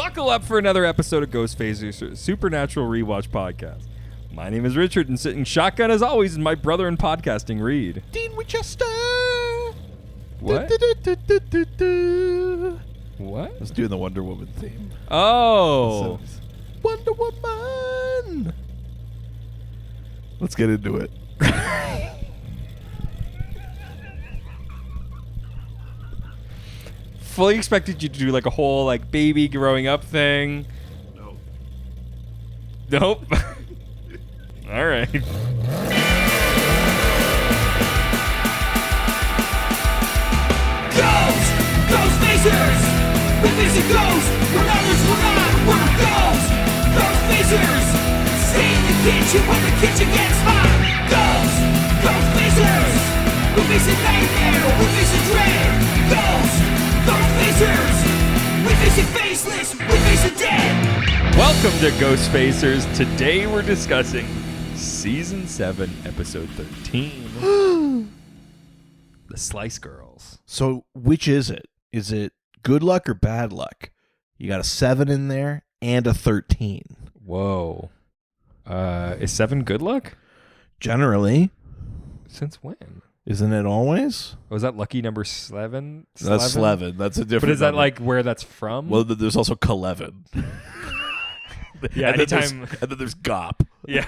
Buckle up for another episode of Ghostfacers Supernatural Rewatch Podcast. My name is Richard, and sitting shotgun as always is my brother in podcasting, Reed. Dean Winchester. What? What? I was doing the Wonder Woman theme. Oh. Wonder Woman. Let's get into it. Fully expected you to do like a whole like baby growing up thing. No. Nope. All right. Ghostfacers! We face a ghost, when others will not, we're ghosts! Ghostfacers! Stay in the kitchen when the kitchen gets hot! Ghostfacers! We face a nightmare, we face a dread! Ghostfacers! We face a faceless, we face a dead! Welcome to Ghostfacers. Today we're discussing Season 7, Episode 13. The Slice Girls. So, which is it? Is it good luck or bad luck? You got a 7 in there and a 13. Whoa. Is 7 good luck? Generally. Since when? Isn't it always? Was that lucky number 7? That's 11. That's a different But is that number. like where that's from? Well, there's also Kalevin. Yeah, and anytime. And then there's Gop. Yeah.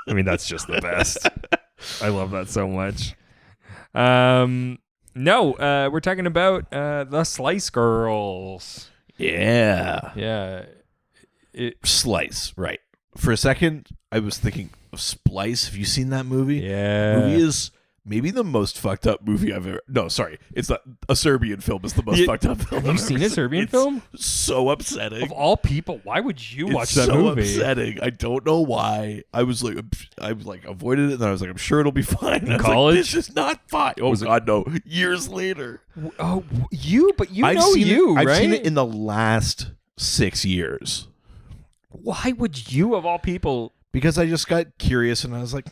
I mean, that's just the best. I love that so much. No, we're talking about the Slice Girls. Yeah. Yeah. Slice, right. For a second, I was thinking of Splice. Have you seen that movie? Yeah. The movie is maybe the most fucked up movie I've ever... No, sorry. It's not... A Serbian film is the most fucked up film Have you seen a Serbian film? So upsetting. Of all people, why would you watch It's that so movie? upsetting. I don't know why. I avoided it, and then I was like, I'm sure it'll be fine. In I was college? like, this is not fine. Oh, God, no. Years later. Oh, you? But you I've know seen you, it, right? I've seen it in the last 6 years. Why would you, of all people... Because I just got curious, and I was like,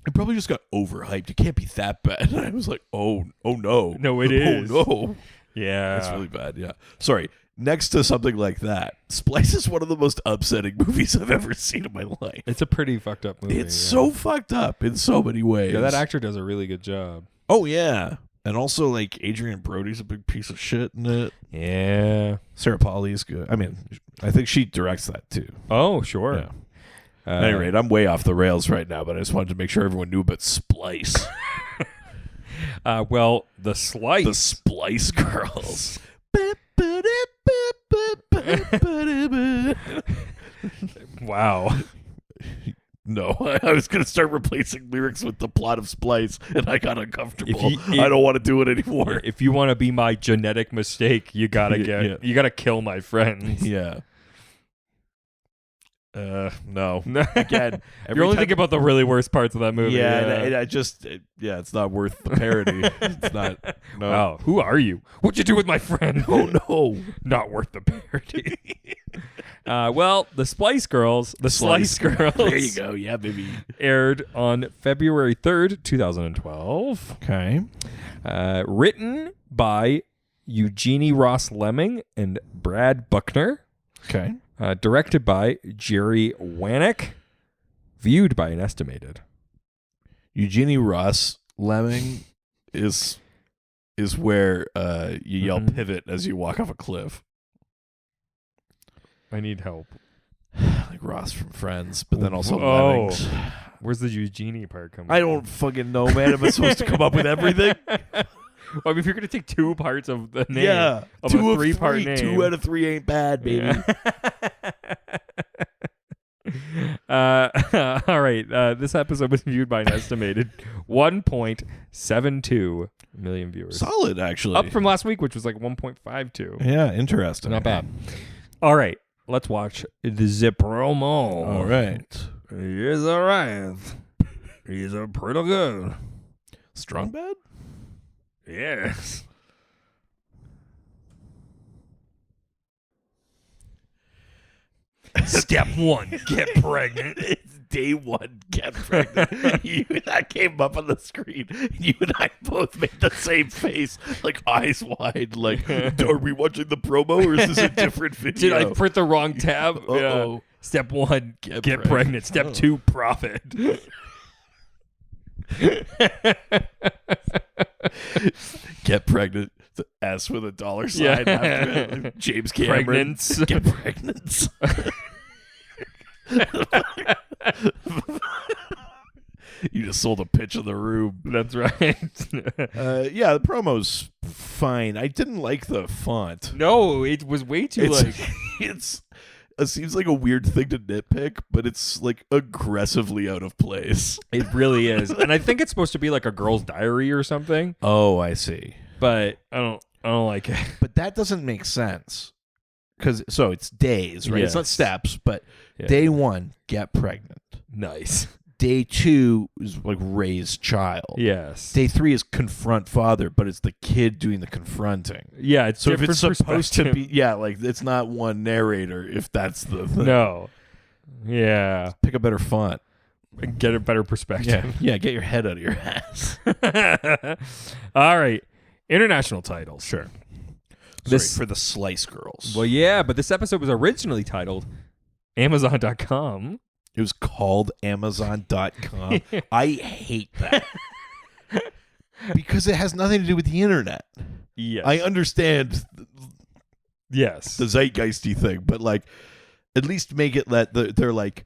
it probably just got overhyped. It can't be that bad. And I was like, oh no. No, it is. Oh, no. Yeah. That's really bad, yeah. Sorry. Next to something like that, Splice is one of the most upsetting movies I've ever seen in my life. It's a pretty fucked up movie. It's so fucked up in so many ways. Yeah, that actor does a really good job. Oh, yeah. And also, like, Adrian Brody's a big piece of shit in it. Yeah. Sarah Polley's good. I mean, I think she directs that, too. Oh, sure. Yeah. At any rate, I'm way off the rails right now, but I just wanted to make sure everyone knew about Splice. Well, the Slice. The Splice Girls. Wow. No, I was going to start replacing lyrics with the plot of Splice, and I got uncomfortable. If I don't want to do it anymore. If you want to be my genetic mistake, you gotta you gotta kill my friends. Yeah. No. Again, you're only thinking about the really worst parts of that movie. Yeah, and I just, it's not worth the parody. It's not. No. Wow, who are you? What'd you do with my friend? Oh, no. Not worth the parody. Well, the Slice Girls, Slice Girls. There you go. Yeah, baby. Aired on February 3rd, 2012. Okay. Written by Eugenie Ross Lemming and Brad Buckner. Okay. Directed by Jerry Wanick. Viewed by an estimated. Eugenie Ross Lemming is where you yell pivot as you walk off a cliff. I need help. Like Ross from Friends, but then also Lemmings. Where's the Eugenie part coming I don't fucking know, man. Am I supposed to come up with everything? Well, I mean, if you're going to take 2 parts of the name, Yeah. of 2 a of 3-part 3. name. 2 out of 3 ain't bad, baby. Yeah. All right. This episode was viewed by an estimated 1.72 million viewers. Solid, actually. Up from last week, which was like 1.52. Yeah, interesting. Not bad. All right. Let's watch the promo. All right. He's all right. He's a pretty good. Strong bad? Yes. Step 1, get pregnant. It's day one get pregnant. That came up on the screen. You and I both made the same face, like eyes wide. Like, are we watching the promo or is this a different video? Did I print the wrong tab? Uh-oh. Yeah. Step 1, get pregnant. pregnant. Step 2, profit. Get pregnant. The S with a dollar sign after it. Like James Cameron. Pregnants. Get pregnant. You just sold a pitch in the room. That's right. Yeah, the promo's fine. I didn't like the font. No, it was way too It seems like a weird thing to nitpick, but it's like aggressively out of place. It really is. And I think it's supposed to be like a girl's diary or something, Oh, I see. but I don't like it. But that doesn't make sense. So it's days, right? It's not Yes. steps, but Yeah. day 1, get pregnant. Nice. Day 2 is like raise child. Yes. Day 3 is confront father, but it's the kid doing the confronting. Yeah, it's So if different it's supposed to perspective. be, yeah, like it's not one narrator. If that's the thing. No. Yeah. Pick a better font. Get a better perspective. Yeah, get your head out of your ass. All right. International titles. Sure. This- For the Slice Girls. Well, yeah, but this episode was originally titled Amazon.com. It was called Amazon.com. I hate that. Because it has nothing to do with the internet. Yes. I understand yes. the zeitgeisty thing, but like, at least make it that they're like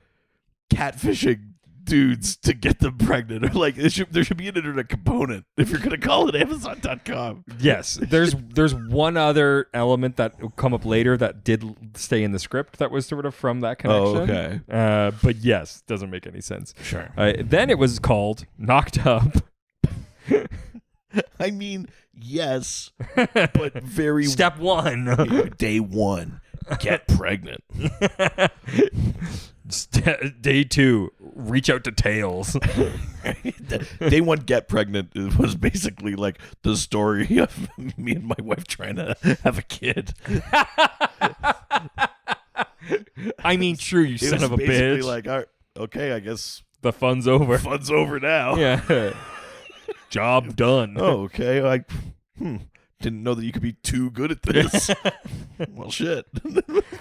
catfishing dudes to get them pregnant, or like there should be an internet component if you're gonna call it Amazon.com. Yes, there's one other element that will come up later that did stay in the script that was sort of from that connection. Oh, okay. But yes, doesn't make any sense. Sure. Then it was called Knocked Up. I mean, yes, but very Step 1. day 1, get pregnant. Day 2, reach out to Tails. Day 1, get pregnant was basically like the story of me and my wife trying to have a kid. I mean, true, you It son was of a basically bitch. like, all right, okay, I guess The fun's over. fun's over now. Yeah. Job done. Oh, okay. I didn't know that you could be too good at this. Well, shit.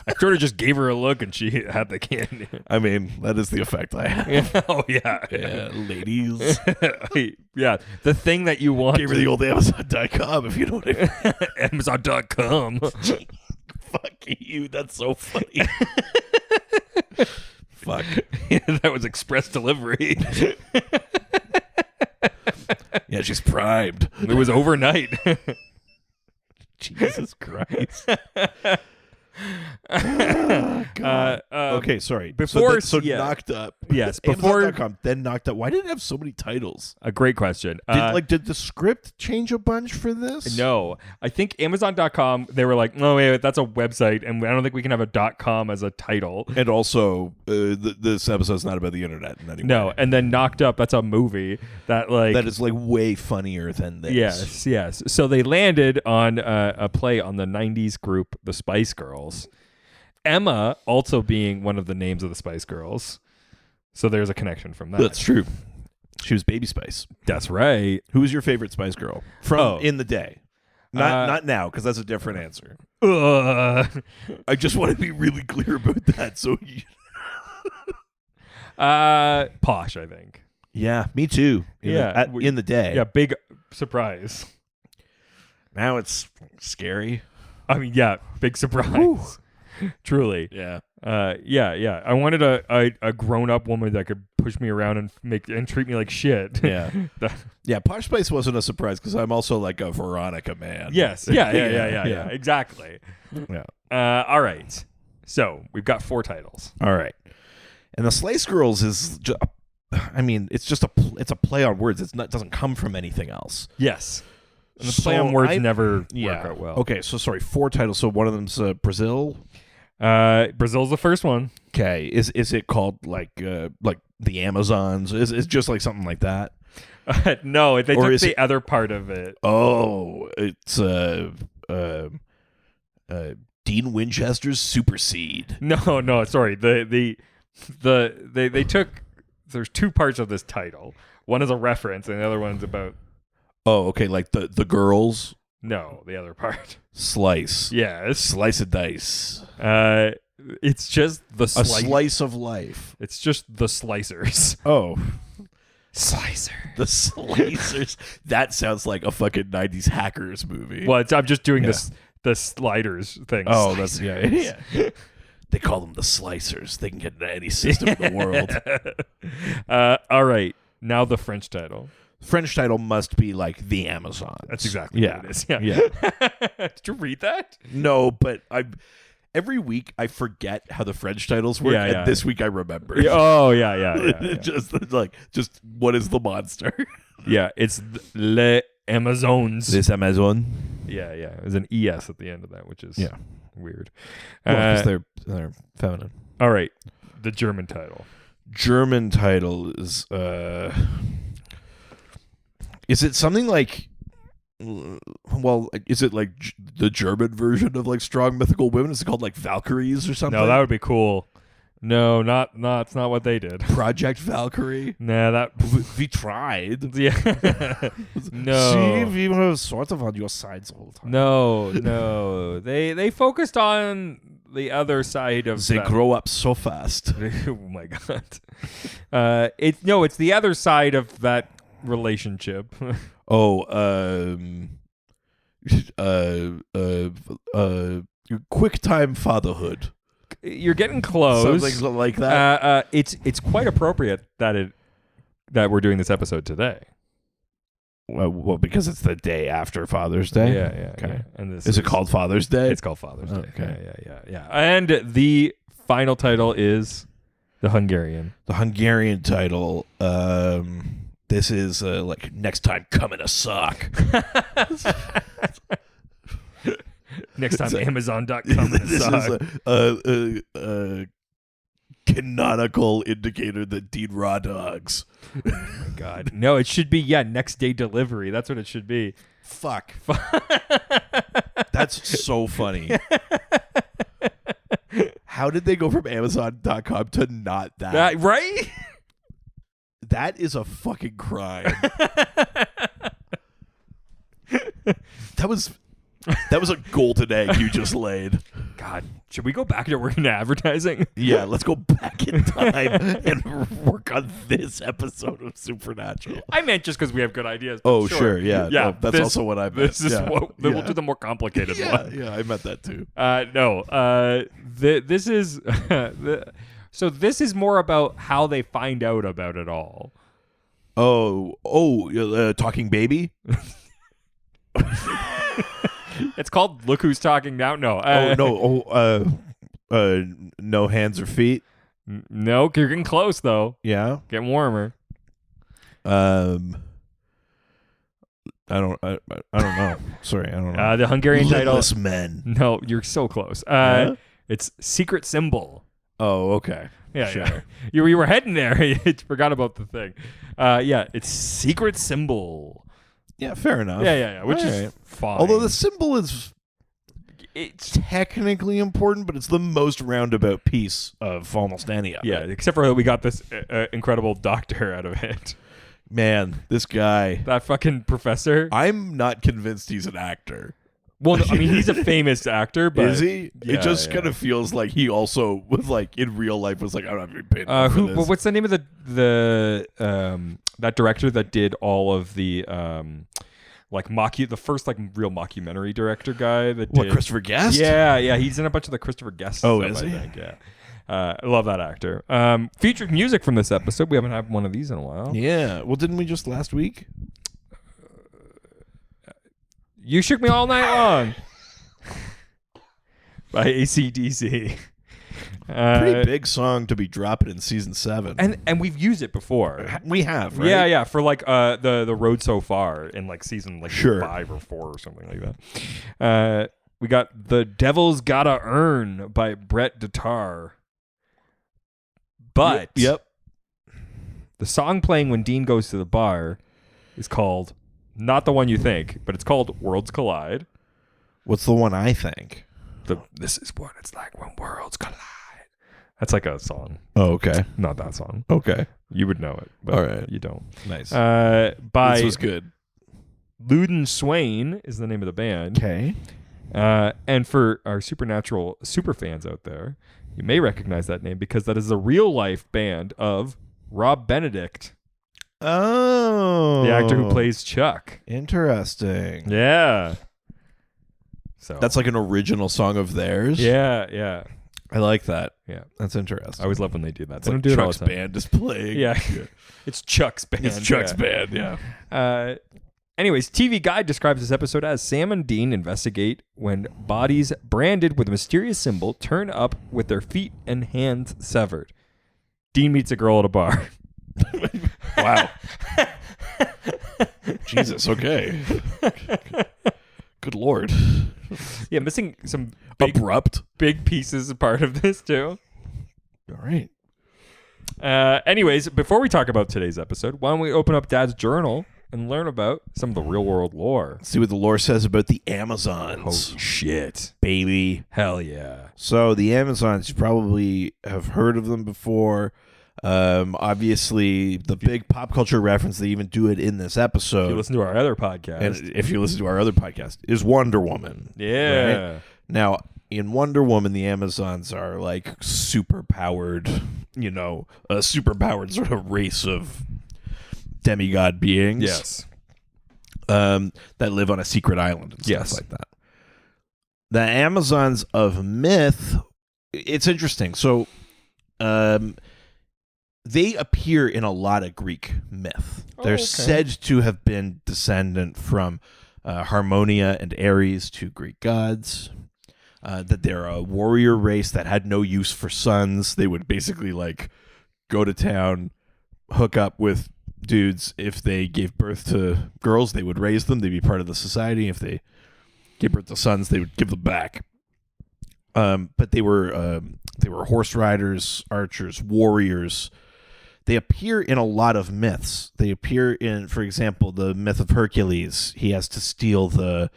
I sort of just gave her a look and she had the kid. I mean, that is the effect I have. Yeah. Oh, yeah. Yeah, ladies. Yeah. The thing that you want. Gave her the old Amazon.com, if you know what I mean. Amazon.com. Fuck you. That's so funny. Fuck. That was express delivery. Yeah, she's primed. It was overnight. Jesus Christ. Oh, God. Okay, sorry. before- so yeah. Knocked Up. Yes, before- Amazon.com, then Knocked Up. Why did it have so many titles? A great question. Did the script change a bunch for this? No, I think Amazon.com, they were like, no, wait, that's a website, and I don't think we can have a .com as a title. And also, this episode's not about the internet in any way. No, and then Knocked Up, that's a movie that like That is like way funnier than this. Yes. So they landed on a play on the 90s group, the Spice Girls. Emma also being one of the names of the Spice Girls. So there's a connection from that. That's true. She was Baby Spice. That's right. Who was your favorite Spice Girl from in the day? Uh, Not now, because that's a different answer. Ugh. I just want to be really clear about that. So, Posh, I think. yeah, me too. Yeah. In the day. Yeah, big surprise. Now it's scary. I mean, yeah, big surprise. Truly. Yeah. Yeah. I wanted a grown-up woman that could push me around and treat me like shit. Yeah. Yeah, Posh Spice wasn't a surprise because I'm also like a Veronica man. Yes. Yeah. Exactly. Yeah. All right. So we've got 4 titles. All right. And the Slice Girls is just, I mean, it's just it's a play on words. It doesn't come from anything else. Yes. And the play on words never work out well. Okay, so sorry, 4 titles. So one of them's Brazil. Brazil's the first one. Okay, is it called like the Amazons? Is it just like something like that? No, they Or took is the it- other part of it. Oh, it's Dean Winchester's Super Seed. No, sorry. They took there's two parts of this title. One is a reference, and the other one's about Oh, okay. Like the girls the other part. slice. Yes. Slice of dice. It's just the A slice of life. It's just the slicers. Oh. Slicer. The Slicers. That sounds like a fucking 90s hackers movie. Well, I'm just doing Yeah. the sliders thing. Oh, that's yeah. They call them the Slicers. They can get into any system in the world. All right. Now the French title. French title must be like the Amazon. That's exactly what it is. Yeah. Did you read that? No, but every week I forget how the French titles work, Yeah, and yeah. this week I remember. Oh, yeah. just what is the monster? Yeah, it's Les Amazons. This Amazon. Yeah. There's an ES at the end of that, which is weird. Well, 'cause they're feminine. All right. The German title. German title is it something like well, is it like the German version of like Strong Mythical Women? Is it called like Valkyries or something? No, that would be cool. No, it's not what they did. Project Valkyrie. Nah, that We tried. yeah. No. See, we were sort of on your sides all the time. No. They focused on the other side of They that. grow up so fast. Oh my god. It's the other side of that relationship. Quick time fatherhood. You're getting close. Something like that. It's quite appropriate that we're doing this episode today. Well, because it's the day after Father's Day. Yeah. Okay. Yeah. And this Is it called Father's Day? It's called Father's Day. Okay. Yeah. And the final title is the Hungarian. The Hungarian title. This is like next time come in a sock. Next time, Amazon.com. This is a canonical indicator that Dean Raw dogs. God, no, it should be next day delivery. That's what it should be. Fuck. That's so funny. How did they go from Amazon.com to not that? Right? That is a fucking crime. That was a golden egg you just laid. God, should we go back to working in advertising? Yeah, let's go back in time and work on this episode of Supernatural. I meant just because we have good ideas. But Oh, sure, yeah. Yeah, No, that's also what I meant. This is what we'll do the more complicated one. Yeah, I meant that too. This is so this is more about how they find out about it all. Talking baby? It's called Look Who's Talking Now. No. No hands or feet? No, you're getting close though. Yeah. Getting warmer. I don't know. Sorry, I don't know. The Hungarian title. Litless Men. No, you're so close. Yeah? It's Secret Symbol. Oh, okay. Yeah, Sure. yeah. You were heading there. You forgot about the thing. It's Secret Symbol. Yeah, fair enough. Yeah. Which All is right. fine. Although the symbol is it's technically important, but it's the most roundabout piece of almost any of it. except for that we got this incredible doctor out of it. Man, this guy. That fucking professor. I'm not convinced he's an actor. Well, no, I mean, he's a famous actor, but Is he? Yeah, It just kind of feels like he also was like in real life was like, I'm not even paying enough for this. What's the name of the that director that did all of the the first like real mockumentary director guy that What, did Christopher Guest? Yeah, he's in a bunch of the Christopher Guest Oh, stuff, is I he? think, yeah. I love that actor. Featured music from this episode. We haven't had one of these in a while. Yeah. Well, didn't we just last week? You Shook Me All Night Long by AC/DC. Pretty big song to be dropping in season 7. And we've used it before. We have, right? Yeah, for like the road so far in like season like Sure. 5 or 4 or something like that. We got The Devil's Gotta Earn by Brett Detar. But Yep. the song playing when Dean goes to the bar is called not the one you think, but it's called Worlds Collide. What's the one I think? This is what it's like when worlds collide. That's like a song. Oh, okay. Not that song. Okay. You would know it, but All right. you don't. Nice. By this was good. Luden Swain is the name of the band. Okay. And for our Supernatural super fans out there, you may recognize that name because that is the real life band of Rob Benedict, Oh. the actor who plays Chuck. Interesting. Yeah. So That's like an original song of theirs. yeah. I like that. Yeah. That's interesting. I always love when they do that. It's They like don't do it all Chuck's the time. band is playing. Yeah. It's Chuck's band. It's Chuck's yeah. band, yeah. Anyways, TV Guide describes this episode as Sam and Dean investigate when bodies branded with a mysterious symbol turn up with their feet and hands severed. Dean meets a girl at a bar. Wow. Jesus, okay. Good Lord. Yeah, missing some Abrupt. big pieces part of this too. All right. Anyways, before we talk about today's episode, why don't we open up Dad's journal and learn about some of the real world lore? See what the lore says about the Amazons. Holy shit. Baby. Hell yeah. So the Amazons, you probably have heard of them before. Obviously, the big pop culture reference, they even do it in this episode. If you listen to our other podcast. And if you listen to our other podcast, is Wonder Woman. Yeah. Right? Now, in Wonder Woman, the Amazons are like super powered, a super powered sort of race of demigod beings. Yes. That live on a secret island and stuff Yes. like that. The Amazons of myth, it's interesting. So, they appear in a lot of Greek myth. They're okay. said to have been descendant from Harmonia and Ares, two Greek gods. That they're a warrior race that had no use for sons. They would basically like go to town, hook up with dudes. If they gave birth to girls, they would raise them. They'd be part of the society. If they gave birth to sons, they would give them back. But they were horse riders, archers, warriors. They appear in a lot of myths. They appear in, for example, the myth of Hercules. He has to steal the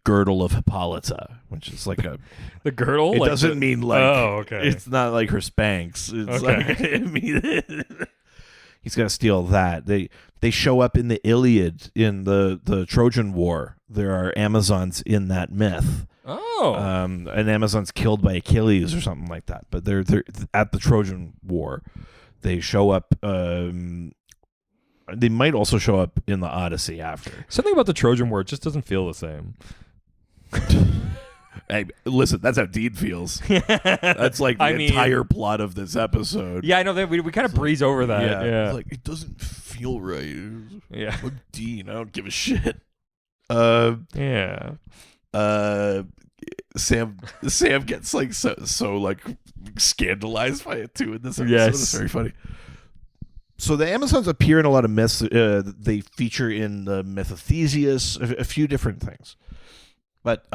girdle of Hippolyta, which is like a The girdle? It like doesn't the- mean like Oh, okay. It's not like her Spanx. It's Okay. like he's got to steal that. They show up in the Iliad in the Trojan War. There are Amazons in that myth. Oh. An Amazon's killed by Achilles or something like that. But they're at the Trojan War. They show up. They might also show up in the Odyssey after. Something about the Trojan War just doesn't feel the same. Hey, listen, that's how Dean feels. That's like the entire plot of this episode. Yeah, I know that we kind of breeze over that. Yeah. It's like, it doesn't feel right. Yeah. I'm Dean. I don't give a shit. Yeah. Sam gets like so like scandalized by it too in this episode. Yes. It's very funny. So the Amazons appear in a lot of myths. They feature in the myth of Theseus, a few different things. But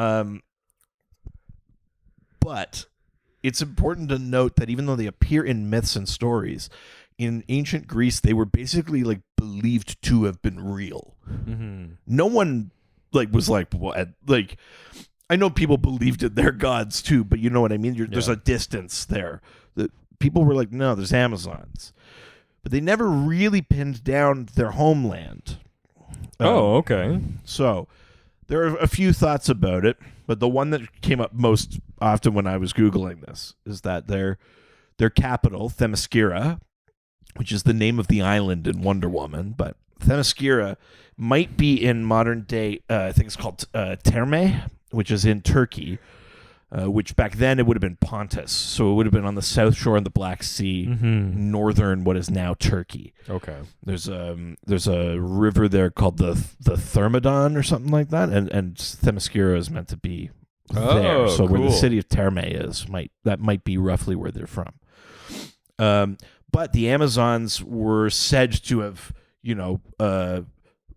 it's important to note that even though they appear in myths and stories, in ancient Greece they were basically like believed to have been real. Mm-hmm. No one was like, what? Like, I know people believed in their gods too, but you know what I mean? There's a distance there. The people were like, no, there's Amazons. But they never really pinned down their homeland. Oh, okay. So there are a few thoughts about it, but the one that came up most often when I was Googling this is that their capital, Themyscira, which is the name of the island in Wonder Woman, but Themyscira might be in modern day, I think it's called Terme, which is in Turkey, which back then it would have been Pontus. So it would have been on the south shore of the Black Sea, northern what is now Turkey. Okay. There's a river there called the Thermodon or something like that, and Themyscira is meant to be there. So where the cool. city of Terme is, might be roughly where they're from. But the Amazons were said to have,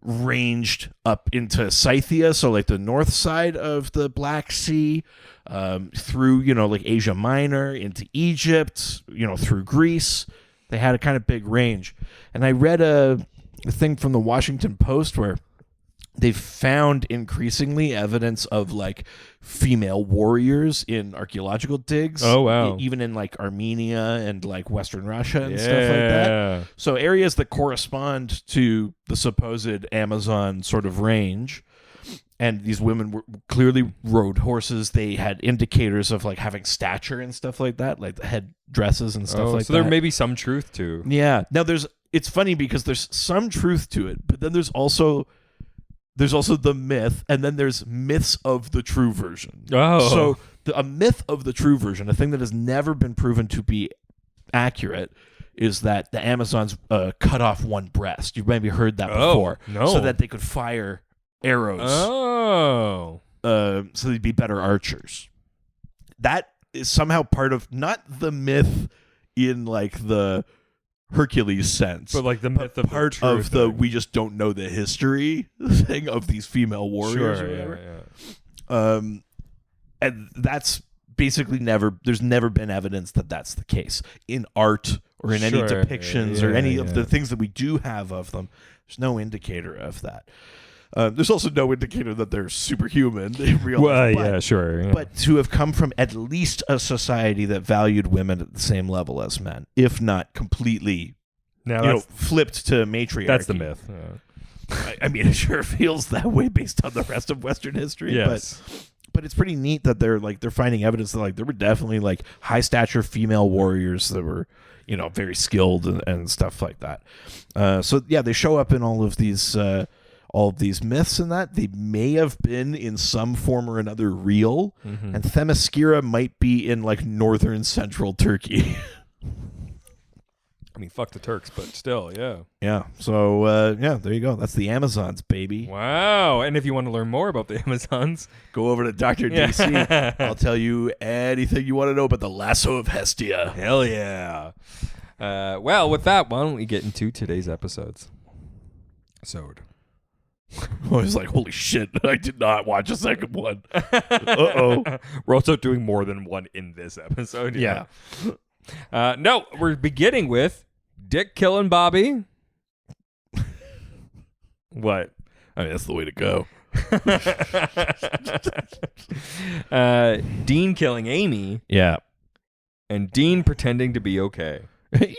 ranged up into Scythia, so like the north side of the Black Sea, through, like Asia Minor, into Egypt, through Greece. They had a kind of big range. And I read a thing from the Washington Post where they've found increasingly evidence of like female warriors in archaeological digs. Oh, wow. Even in like Armenia and like Western Russia and stuff like that. So areas that correspond to the supposed Amazon sort of range. And these women clearly rode horses. They had indicators of like having stature and stuff like that, like the head dresses and stuff like that. So there may be some truth to. Yeah. Now it's funny because there's some truth to it, but then there's also the myth, and then there's myths of the true version. Oh. So a myth of the true version, a thing that has never been proven to be accurate, is that the Amazons cut off one breast. You've maybe heard that before. No. So that they could fire arrows. Oh. So they'd be better archers. That is somehow part of, not the myth in like the Hercules sense, But like the myth of part the of the we just don't know the history thing of these female warriors or whatever. Yeah. And that's basically there's never been evidence that that's the case in art or in any depictions or any of the things that we do have of them. There's no indicator of that. There's also no indicator that they're superhuman in real life. Well, sure. But to have come from at least a society that valued women at the same level as men, if not completely, now flipped to matriarchy. that's the myth. I mean, it sure feels that way based on the rest of Western history. Yes. But it's pretty neat that they're finding evidence that like there were definitely like high stature female warriors that were, very skilled and stuff like that. So yeah, they show up in all of these myths and that they may have been in some form or another real. Mm-hmm. And Themyscira might be in like northern central Turkey. I mean, fuck the Turks, but still, yeah. Yeah. So there you go. That's the Amazons, baby. Wow. And if you want to learn more about the Amazons, Go over to Dr. DC. I'll tell you anything you want to know about the lasso of Hestia. hell yeah. Well, with that, why don't we get into today's episodes? I was like, holy shit, I did not watch a second one. Uh-oh. We're also doing more than one in this episode. Yeah. No, we're beginning with Dick killing Bobby. What? I mean, that's the way to go. Dean killing Amy, Yeah. and Dean pretending to be okay.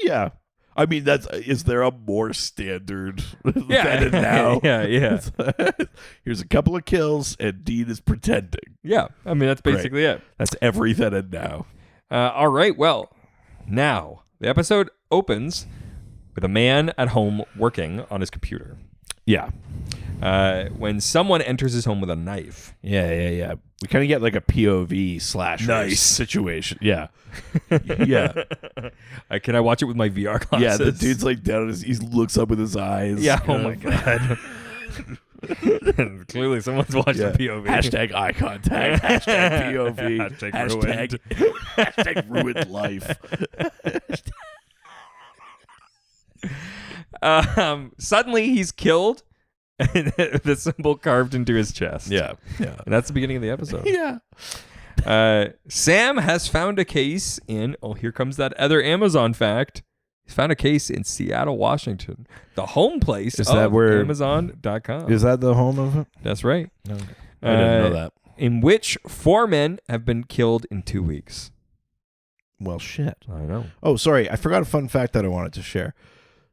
Yeah. I mean, is there a more standard than it now? Yeah. Here's a couple of kills, and Dean is pretending. Yeah. I mean, that's basically it. That's every then and now. All right. Well, now the episode opens with a man at home working on his computer. Yeah. When someone enters his home with a knife. Yeah. We kind of get like a POV / Nice. situation. Yeah. Yeah. Can I watch it with my VR glasses? Yeah, the dude's like down, he looks up with his eyes. Yeah. Oh my god. Clearly, someone's watching POV. Hashtag eye contact. Hashtag POV. Hashtag ruined. Hashtag ruined life. Suddenly, he's killed, and the symbol carved into his chest. Yeah. And that's the beginning of the episode. Yeah. Sam has found a case in, here comes that other Amazon fact. He's found a case in Seattle, Washington, the home place Is of that where- Amazon.com. Is that the home of it? That's right. Okay. I didn't know that. In which 4 men have been killed in 2 weeks. Well, shit. I know. Oh, sorry. I forgot a fun fact that I wanted to share.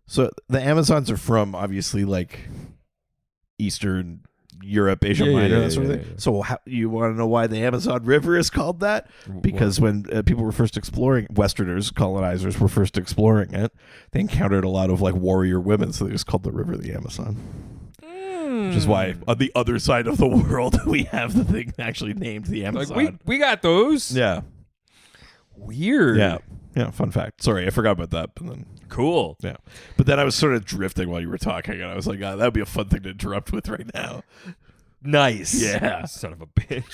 So the Amazons are from, obviously, like Eastern Europe, Asia Minor, that sort of thing. Yeah. So you want to know why the Amazon River is called that? Because when people were first exploring, Westerners, colonizers were first exploring it, they encountered a lot of like warrior women, so they just called the river the Amazon. Which is why on the other side of the world we have the thing actually named the Amazon. Like, we got those. Yeah. Weird. Yeah, fun fact. Sorry, I forgot about that. But then, Cool. yeah. But then I was sort of drifting while you were talking, and I was like, that would be a fun thing to interrupt with right now. Nice. Yeah. Son of a bitch.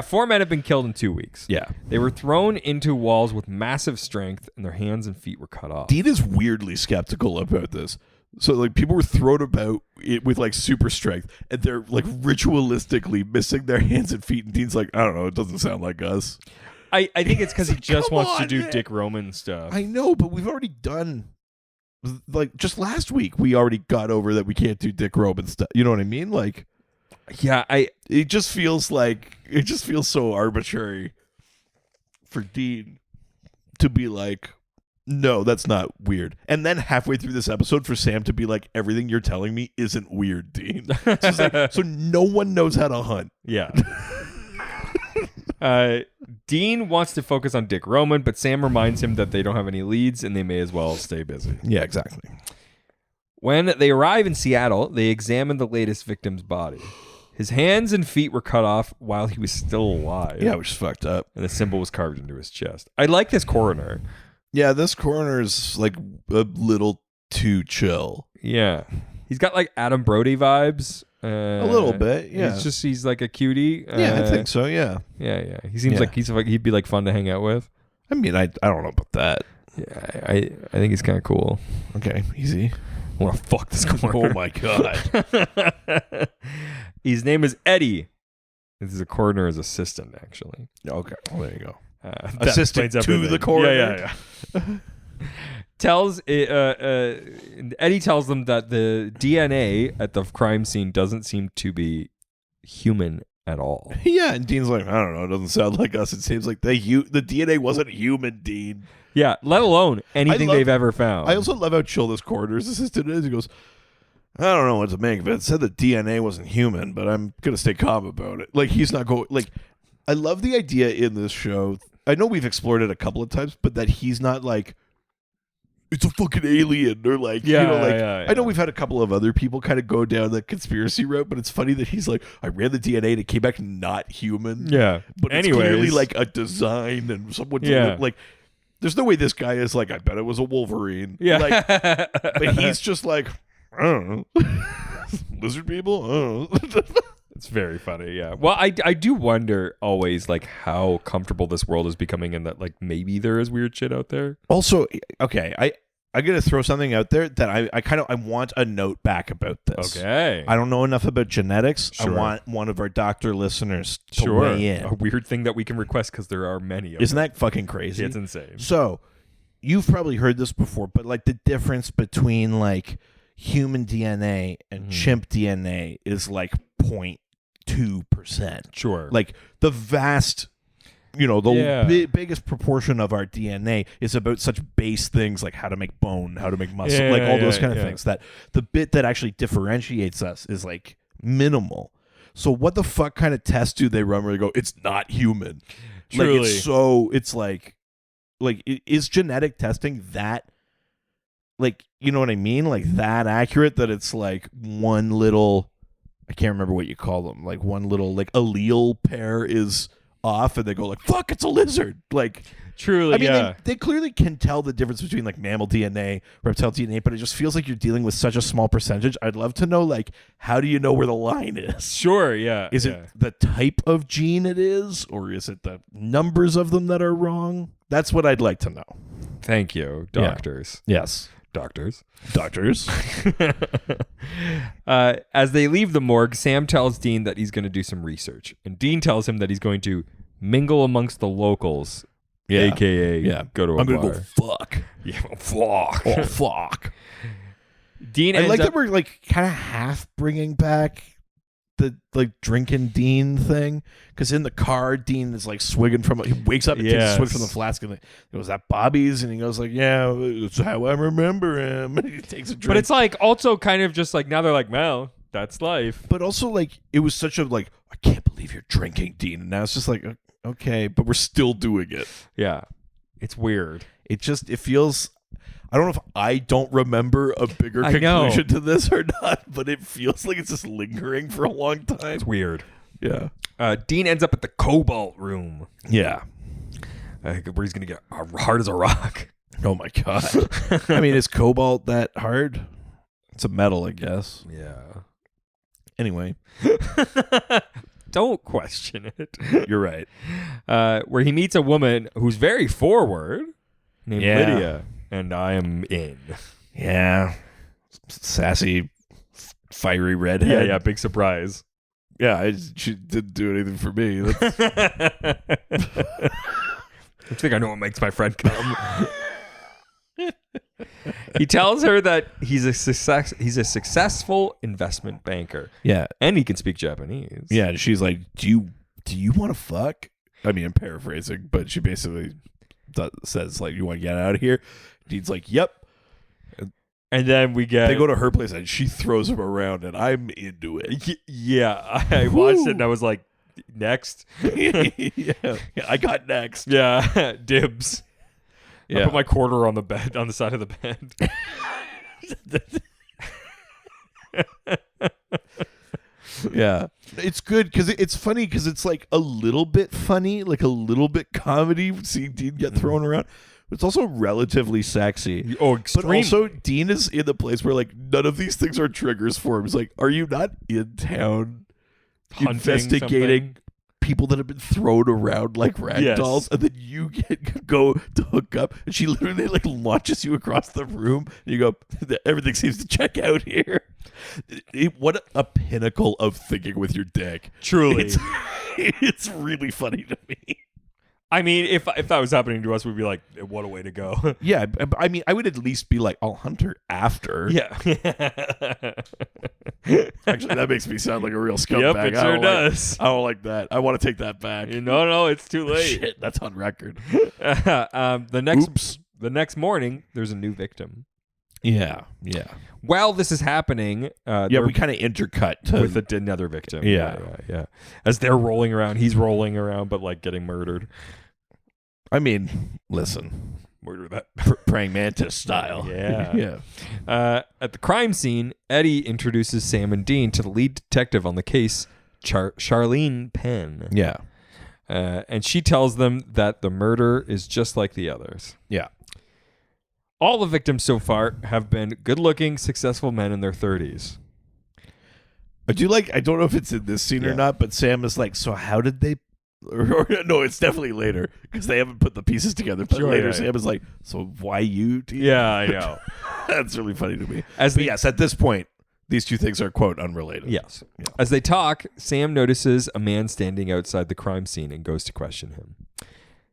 4 men have been killed in 2 weeks. Yeah. They were thrown into walls with massive strength, and their hands and feet were cut off. Dean is weirdly skeptical about this. So, like, people were thrown about it with, like, super strength, and they're, like, ritualistically missing their hands and feet, and Dean's like, I don't know, it doesn't sound like us. I think it's because he just Come wants to on, do man. Dick Roman stuff. I know, but we've already done like just last week we already got over that we can't do Dick Roman stuff. You know what I mean? Like, Yeah, it just feels so arbitrary for Dean to be like, no, that's not weird. And then halfway through this episode for Sam to be like, everything you're telling me isn't weird, Dean. So, it's like, so no one knows how to hunt. Yeah. Dean wants to focus on Dick Roman, but Sam reminds him that they don't have any leads and they may as well stay busy. Yeah, exactly. When they arrive in Seattle, they examine the latest victim's body. His hands and feet were cut off while he was still alive. Yeah, which is fucked up. And the symbol was carved into his chest. I like this coroner. Yeah, this coroner's like a little too chill. Yeah. He's got like Adam Brody vibes. A little bit, yeah. He's like a cutie. Yeah, I think so, yeah. Yeah. He seems like he'd be like fun to hang out with. I mean, I don't know about that. Yeah, I think he's kind of cool. Okay, easy. I want to fuck this coroner. Oh my god. His name is Eddie. This is a coroner's assistant, actually. Okay, well, there you go. That Assistant explains to everything. the coroner. Yeah. Eddie tells them that the DNA at the crime scene doesn't seem to be human at all. Yeah, and Dean's like, I don't know, it doesn't sound like us. It seems like the DNA wasn't human, Dean. Yeah, let alone anything they've ever found. I also love how chill this coroner's assistant is. He goes, I don't know what to make of it. It said the DNA wasn't human, but I'm going to stay calm about it. Like, he's not going, like, I love the idea in this show. I know we've explored it a couple of times, but that he's not like, it's a fucking alien, or like, I know we've had a couple of other people kind of go down the conspiracy route, but it's funny that he's like, I ran the DNA and it came back not human. Yeah. But it's clearly like a design and someone like, there's no way this guy is like, I bet it was a Wolverine. Yeah. Like, but he's just like, I don't know. Lizard people? I don't know. It's very funny, yeah. Well, I do wonder always like how comfortable this world is becoming, and that like maybe there is weird shit out there. Also, okay, I'm gonna throw something out there that I want a note back about this. Okay. I don't know enough about genetics. Sure. I want one of our doctor listeners to weigh in. A weird thing that we can request because there are many of Isn't them. that fucking crazy? It's insane. So, you've probably heard this before, but like the difference between like human DNA and chimp DNA is like 0.2%. Sure. Like the vast, biggest proportion of our DNA is about such base things like how to make bone, how to make muscle, like all those kind of things, that the bit that actually differentiates us is like minimal. So what the fuck kind of test do they run where they go, it's not human? Truly. Like is genetic testing that, like, you know what I mean? Like that accurate that it's like one little, I can't remember what you call them, like one little like allele pair is off and they go like, fuck, it's a lizard. Like, truly, I mean, they clearly can tell the difference between like mammal DNA, reptile DNA, but it just feels like you're dealing with such a small percentage. I'd love to know, like, how do you know where the line is? Sure, yeah. Is it the type of gene it is, or is it the numbers of them that are wrong? That's what I'd like to know. Thank you, doctors. Yes. Doctors. As they leave the morgue, Sam tells Dean that he's going to do some research. And Dean tells him that he's going to mingle amongst the locals, a.k.a. go to a bar. I'm going to go fuck. Yeah, fuck. Oh, fuck. Dean I ends like up... that we're like kind of half bringing back the like drinking Dean thing, because in the car Dean is like swigging from, he wakes up and takes a swig from the flask and he goes, that Bobby's? And he goes like, yeah, it's how I remember him. And he takes a drink. But it's like also kind of just like, now they're like, well, that's life. But also like it was such a like, I can't believe you're drinking, Dean. And now it's just like, okay, but we're still doing it. Yeah, it's weird. It feels, I don't know if I don't remember a bigger conclusion to this or not, but it feels like it's just lingering for a long time. It's weird. Yeah. Dean ends up at the Cobalt Room. Yeah. Where he's going to get hard as a rock. Oh, my God. I mean, is cobalt that hard? It's a metal, I guess. Yeah. Anyway. Don't question it. You're right. Where he meets a woman who's very forward named Lydia. And I am in. Yeah. Sassy, fiery redhead. Yeah, big surprise. Yeah, she didn't do anything for me. I think I know what makes my friend come. He tells her that he's a successful investment banker. Yeah. And he can speak Japanese. Yeah, and she's like, do you want to fuck? I mean, I'm paraphrasing, but she basically says, like, you want to get out of here? Dean's like, yep. And then we get... They go to her place, and she throws him around, and I'm into it. Yeah, I watched it, and I was like, next. Yeah, I got next. Yeah, dibs. I Yeah. put my quarter on the bed, on the side of the bed. Yeah, it's good because it's funny because it's like a little bit funny, like a little bit comedy seeing Dean get thrown around. But it's also relatively sexy. Oh, But extreme. also, Dean is in the place where like none of these things are triggers for him. He's like, are you not in town Hunting investigating people that have been thrown around like rag Yes. dolls, and then you go to hook up, and she literally like launches you across the room, and you go, everything seems to check out here. What a pinnacle of thinking with your dick. Truly. It's really funny to me. I mean, if that was happening to us, we'd be like, what a way to go. Yeah, I mean, I would at least be like, I'll hunt her after. Yeah. Actually, that makes me sound like a real scumbag. Yep, it sure does. I don't like that. I want to take that back. No, it's too late. Shit, that's on record. The next morning, there's a new victim. Yeah. While this is happening, We kind of intercut to with another victim. Yeah. As they're rolling around, he's rolling around, but like getting murdered. I mean, listen, Murder that. praying mantis style. Yeah. yeah. At the crime scene, Eddie introduces Sam and Dean to the lead detective on the case, Charlene Penn. Yeah. And she tells them that the murder is just like the others. Yeah. All the victims so far have been good-looking, successful men in their 30s. I don't know if it's in this scene or not, but Sam is like, so how did they... Or, no, it's definitely later because they haven't put the pieces together. But later, Sam is like, so why you? Dean? Yeah, I know. That's really funny to me. But yes, at this point, these two things are, quote, unrelated. Yes. Yeah. As they talk, Sam notices a man standing outside the crime scene and goes to question him.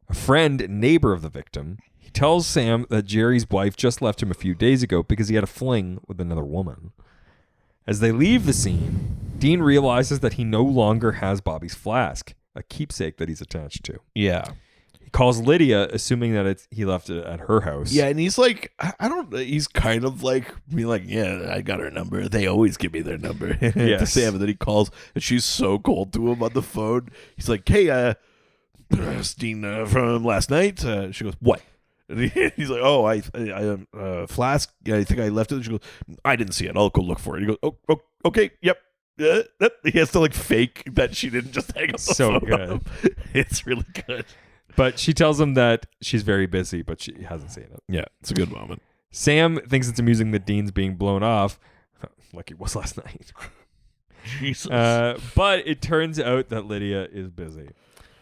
A friend and neighbor of the victim, he tells Sam that Jerry's wife just left him a few days ago because he had a fling with another woman. As they leave the scene, Dean realizes that he no longer has Bobby's flask, a keepsake that he's attached to. Yeah. He calls Lydia, assuming that he left it at her house. Yeah, and he's like, he's kind of like, being like, yeah, I got her number. They always give me their number. To Yes. Sam, and then he calls, and she's so cold to him on the phone. He's like, hey, it's Dean from last night. She goes, what? And he's like, oh, I flask. Yeah, I think I left it. She goes, I didn't see it. I'll go look for it. He goes, oh okay, yep. He has to like fake that she didn't just hang up the So phone good. on him. It's really good. But she tells him that she's very busy, but she hasn't seen it. Yeah, it's a good moment. Sam thinks it's amusing that Dean's being blown off, like he was last night. Jesus. But it turns out that Lydia is busy.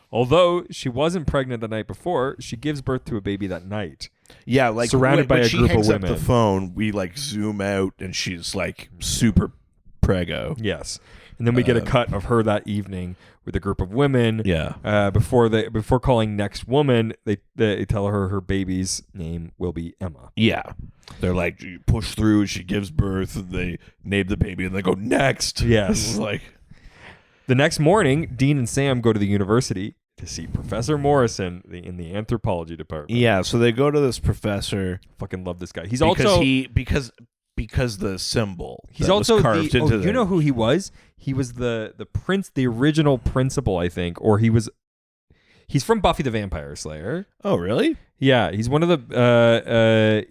Although she wasn't pregnant the night before, she gives birth to a baby that night. Yeah, like surrounded by when a she group of hangs up women. the phone, we like zoom out, and she's like super prego. Yes. And then we get a cut of her that evening with a group of women. Yeah. Before calling next woman, they tell her baby's name will be Emma. Yeah. They're like, you push through, she gives birth, and they name the baby, and they go, next. Yes. It's like, The next morning, Dean and Sam go to the university to see Professor Morrison in the anthropology department. yeah, so they go to this professor. Fucking love this guy. He's because also because the symbol he's that also was carved the, into you know who he was? He was the original principal, I think, or he's from Buffy the Vampire Slayer. Oh, really? Yeah, he's one of the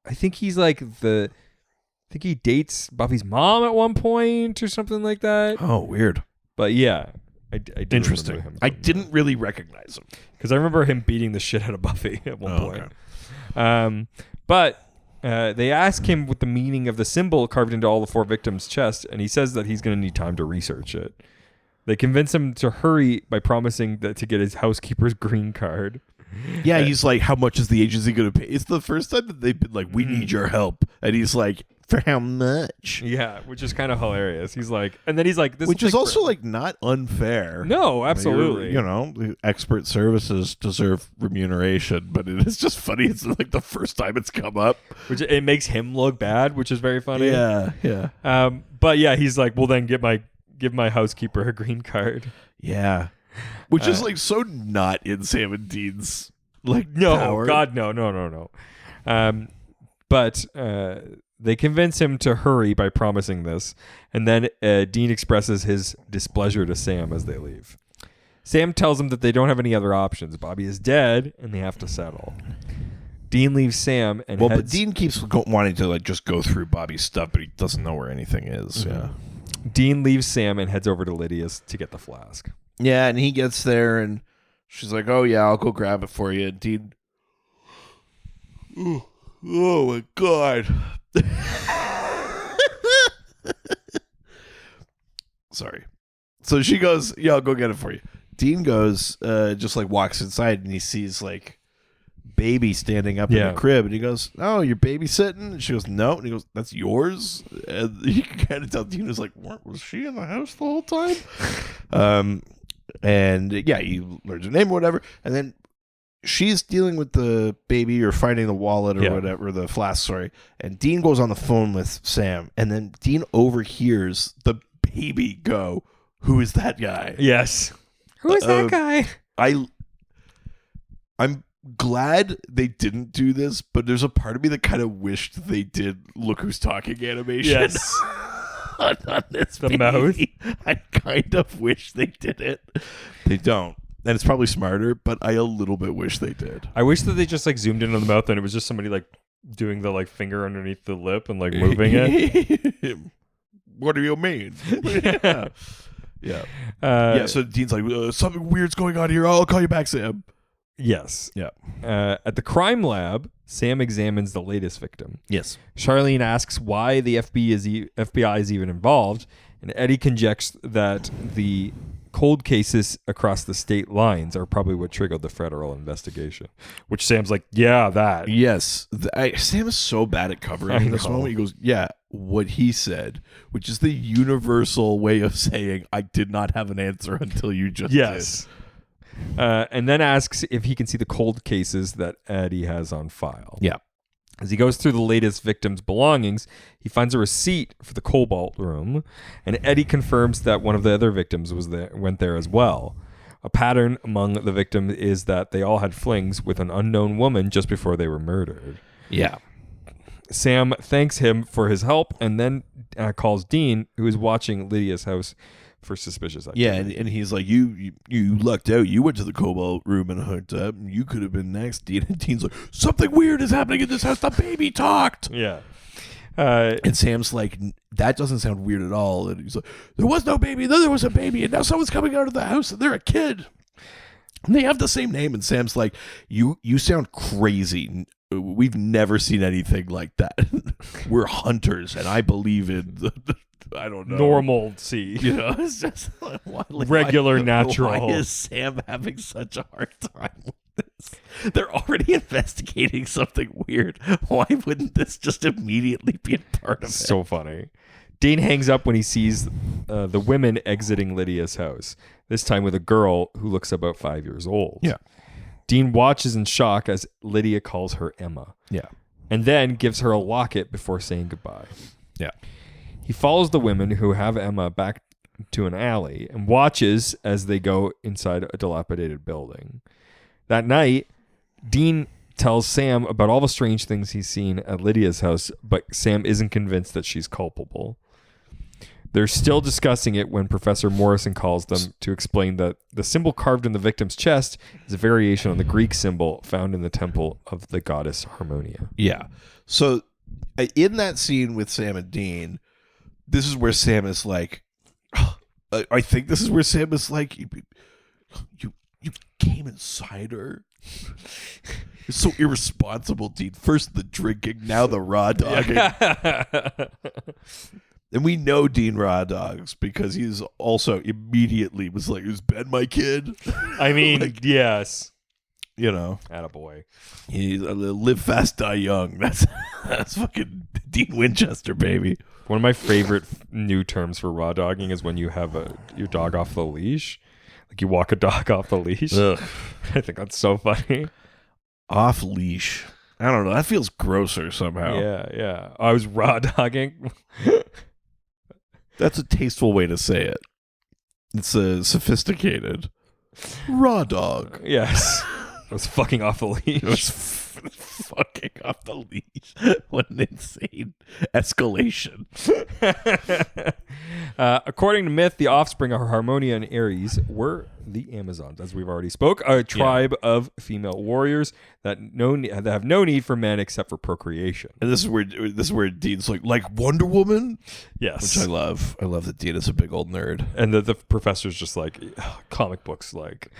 I think he dates Buffy's mom at one point or something like that. Oh, weird. But yeah, I do Interesting. remember him I didn't really recognize him. because I remember him beating the shit out of Buffy at one Oh, point. okay. But they ask him what the meaning of the symbol carved into all the four victims' chests, and he says that he's going to need time to research it. They convince him to hurry by promising to get his housekeeper's green card. Yeah, he's like, how much is the agency going to pay? It's the first time that they've been like, we need your help. And he's like, For how much? Yeah, which is kind of hilarious. He's like, and then he's like, this Which will is take also for- like not unfair. no, absolutely. You know, the expert services deserve remuneration, but it is just funny. It's like the first time it's come up. Which it makes him look bad, which is very funny. Yeah. But yeah, he's like, well, then give my housekeeper a green card. Yeah. Which is like so not in Sam and Dean's like No, power. God, no. But they convince him to hurry by promising this, and then Dean expresses his displeasure to Sam as they leave. Sam tells him that they don't have any other options. Bobby is dead, and they have to settle. Dean leaves Sam and Well, heads... but Dean keeps wanting to like just go through Bobby's stuff, but he doesn't know where anything is. Yeah. Dean leaves Sam and heads over to Lydia's to get the flask. Yeah, and he gets there, and she's like, "Oh yeah, I'll go grab it for you." And Dean, oh my God, sorry. So she goes, "Yeah, I'll go get it for you." Dean goes, just like walks inside, and he sees like baby standing up in the crib, and he goes, "Oh, you're babysitting?" And she goes, "No," and he goes, "That's yours." And you can kind of tell Dean was like, "Was she in the house the whole time?" And yeah, he learns her name or whatever, and then she's dealing with the baby or finding the wallet or whatever, the flask, sorry. And Dean goes on the phone with Sam, and then Dean overhears the baby go, "Who is that guy?" Yes. Who is that guy? I'm glad they didn't do this, but there's a part of me that kind of wished they did Look Who's Talking animation. Yes. on this The baby. mouth. I kind of wish they did it. They don't. And it's probably smarter, but I a little bit wish they did. I wish that they just like zoomed in on the mouth and it was just somebody like doing the like finger underneath the lip and like moving it. What do you mean? Yeah. Yeah. Yeah. So Dean's like, something weird's going on here. I'll call you back, Sam. Yes. Yeah. At the crime lab, Sam examines the latest victim. Yes. Charlene asks why the FBI is even involved, and Eddie conjectures that the cold cases across the state lines are probably what triggered the federal investigation. Which Sam's like, yeah, that. Yes. Sam is so bad at covering in this know. moment. He goes, yeah, what he said, which is the universal way of saying, I did not have an answer until you just Yes. did. And then asks if he can see the cold cases that Eddie has on file. Yeah. As he goes through the latest victim's belongings, he finds a receipt for the cobalt room, and Eddie confirms that one of the other victims went there as well. A pattern among the victims is that they all had flings with an unknown woman just before they were murdered. Yeah. Sam thanks him for his help and then calls Dean, who is watching Lydia's house, for suspicious activity. Yeah, and he's like, you lucked out. You went to the cobalt room and hooked up. You could have been next, Dean. And Dean's like, something weird is happening in this house. The baby talked. Yeah. And Sam's like, that doesn't sound weird at all. And he's like, there was no baby, then there was a baby, and now someone's coming out of the house and they're a kid. And they have the same name. And Sam's like, you sound crazy. We've never seen anything like that. We're hunters, and I believe in I don't know. Normalcy. You know, it's just like, Regular, natural. Why is Sam having such a hard time with this? They're already investigating something weird. Why wouldn't this just immediately be a part of it? So funny. Dean hangs up when he sees the women exiting Lydia's house, this time with a girl who looks about 5 years old. Yeah. Dean watches in shock as Lydia calls her Emma. Yeah. And then gives her a locket before saying goodbye. Yeah. He follows the women who have Emma back to an alley and watches as they go inside a dilapidated building. That night, Dean tells Sam about all the strange things he's seen at Lydia's house, but Sam isn't convinced that she's culpable. They're still discussing it when Professor Morrison calls them to explain that the symbol carved in the victim's chest is a variation on the Greek symbol found in the temple of the goddess Harmonia. Yeah. So in that scene with Sam and Dean, this is where Sam is like, I think this is where Sam is like, you came inside her. It's so irresponsible, Dean. First the drinking, now the raw dogging. And we know Dean raw dogs because he's also immediately was like, is Ben my kid? I mean, Like, yes. You know, Attaboy. he live fast, die young. That's fucking Dean Winchester, baby. One of my favorite new terms for raw dogging is when you have your dog off the leash. Like you walk a dog off the leash. Ugh. I think that's so funny. Off leash. I don't know. That feels grosser somehow. Yeah. I was raw dogging. That's a tasteful way to say it. It's sophisticated. Raw dog. Yes. I was fucking off the leash. It was fucking off the leash. What an insane escalation. According to myth, the offspring of Harmonia and Ares were the Amazons, as we've already spoke, a tribe of female warriors that have no need for men except for procreation. And this is where Dean's like Wonder Woman? Yes. Which I love. I love that Dean is a big old nerd. And the professor's just like, comic books, like,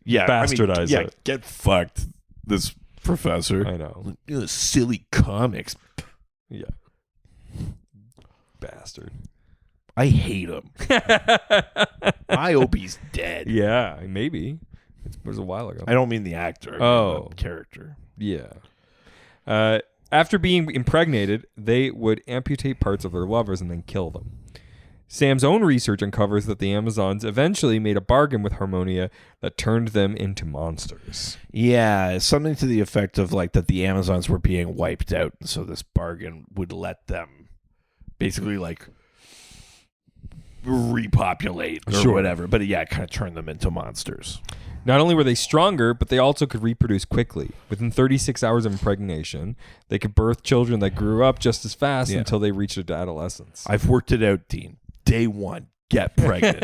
Yeah. bastardize it. Get fucked, this professor. I know. Silly comics. Yeah. Bastard. I hate him. I hope he's dead. Yeah, maybe. It was a while ago. I don't mean the actor. I mean Oh. the character. Yeah. After being impregnated, they would amputate parts of their lovers and then kill them. Sam's own research uncovers that the Amazons eventually made a bargain with Harmonia that turned them into monsters. Yeah, something to the effect of like that the Amazons were being wiped out, and so this bargain would let them basically like repopulate or Sure. whatever. But yeah, it kind of turned them into monsters. Not only were they stronger, but they also could reproduce quickly. Within 36 hours of impregnation, they could birth children that grew up just as fast Yeah. until they reached adolescence. I've worked it out, Dean. Day 1, get pregnant.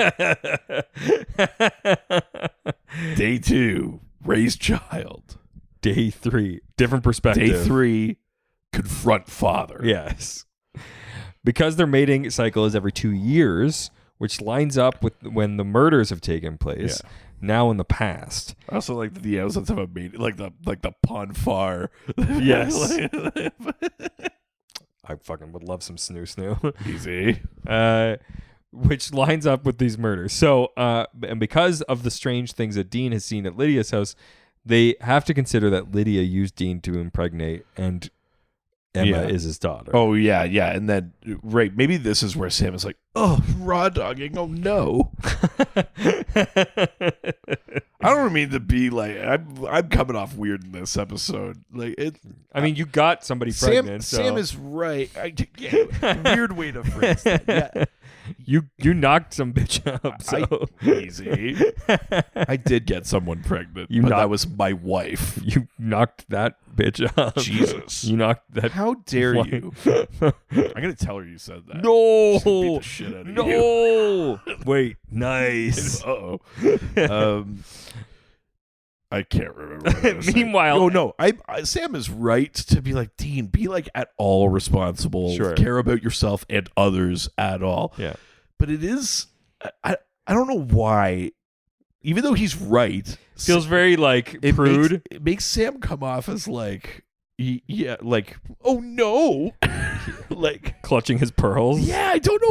Day 2, raise child. Day 3, different perspective. Day 3, confront father. Yes. Because their mating cycle is every 2 years, which lines up with when the murders have taken place, now in the past. I also like that the Amazons have a mate, like the Ponfar. Yes. I fucking would love some snoo. Easy. Which lines up with these murders. So, and because of the strange things that Dean has seen at Lydia's house, they have to consider that Lydia used Dean to impregnate, and Emma is his daughter. Oh, yeah. And then, right, maybe this is where Sam is like, oh, raw dogging, oh no. I don't mean to be like, I'm coming off weird in this episode. Like it. I mean, you got somebody pregnant. Sam is right. Weird way to phrase that. Yeah. You knocked some bitch up. So Easy. I did get someone pregnant, but that was my wife. You knocked that bitch up. Jesus. You knocked that. How dare you? I'm gonna tell her you said that. No. Beat the shit out of you. No. Wait. Nice. Uh-oh. I can't remember. What I was saying. Meanwhile, oh no, Sam is right to be like, Dean, be like at all responsible. Sure. Care about yourself and others at all. Yeah. But it is, I don't know why. Even though he's right, feels very like prude. It makes Sam come off as like, like, oh no, like clutching his pearls. Yeah, I don't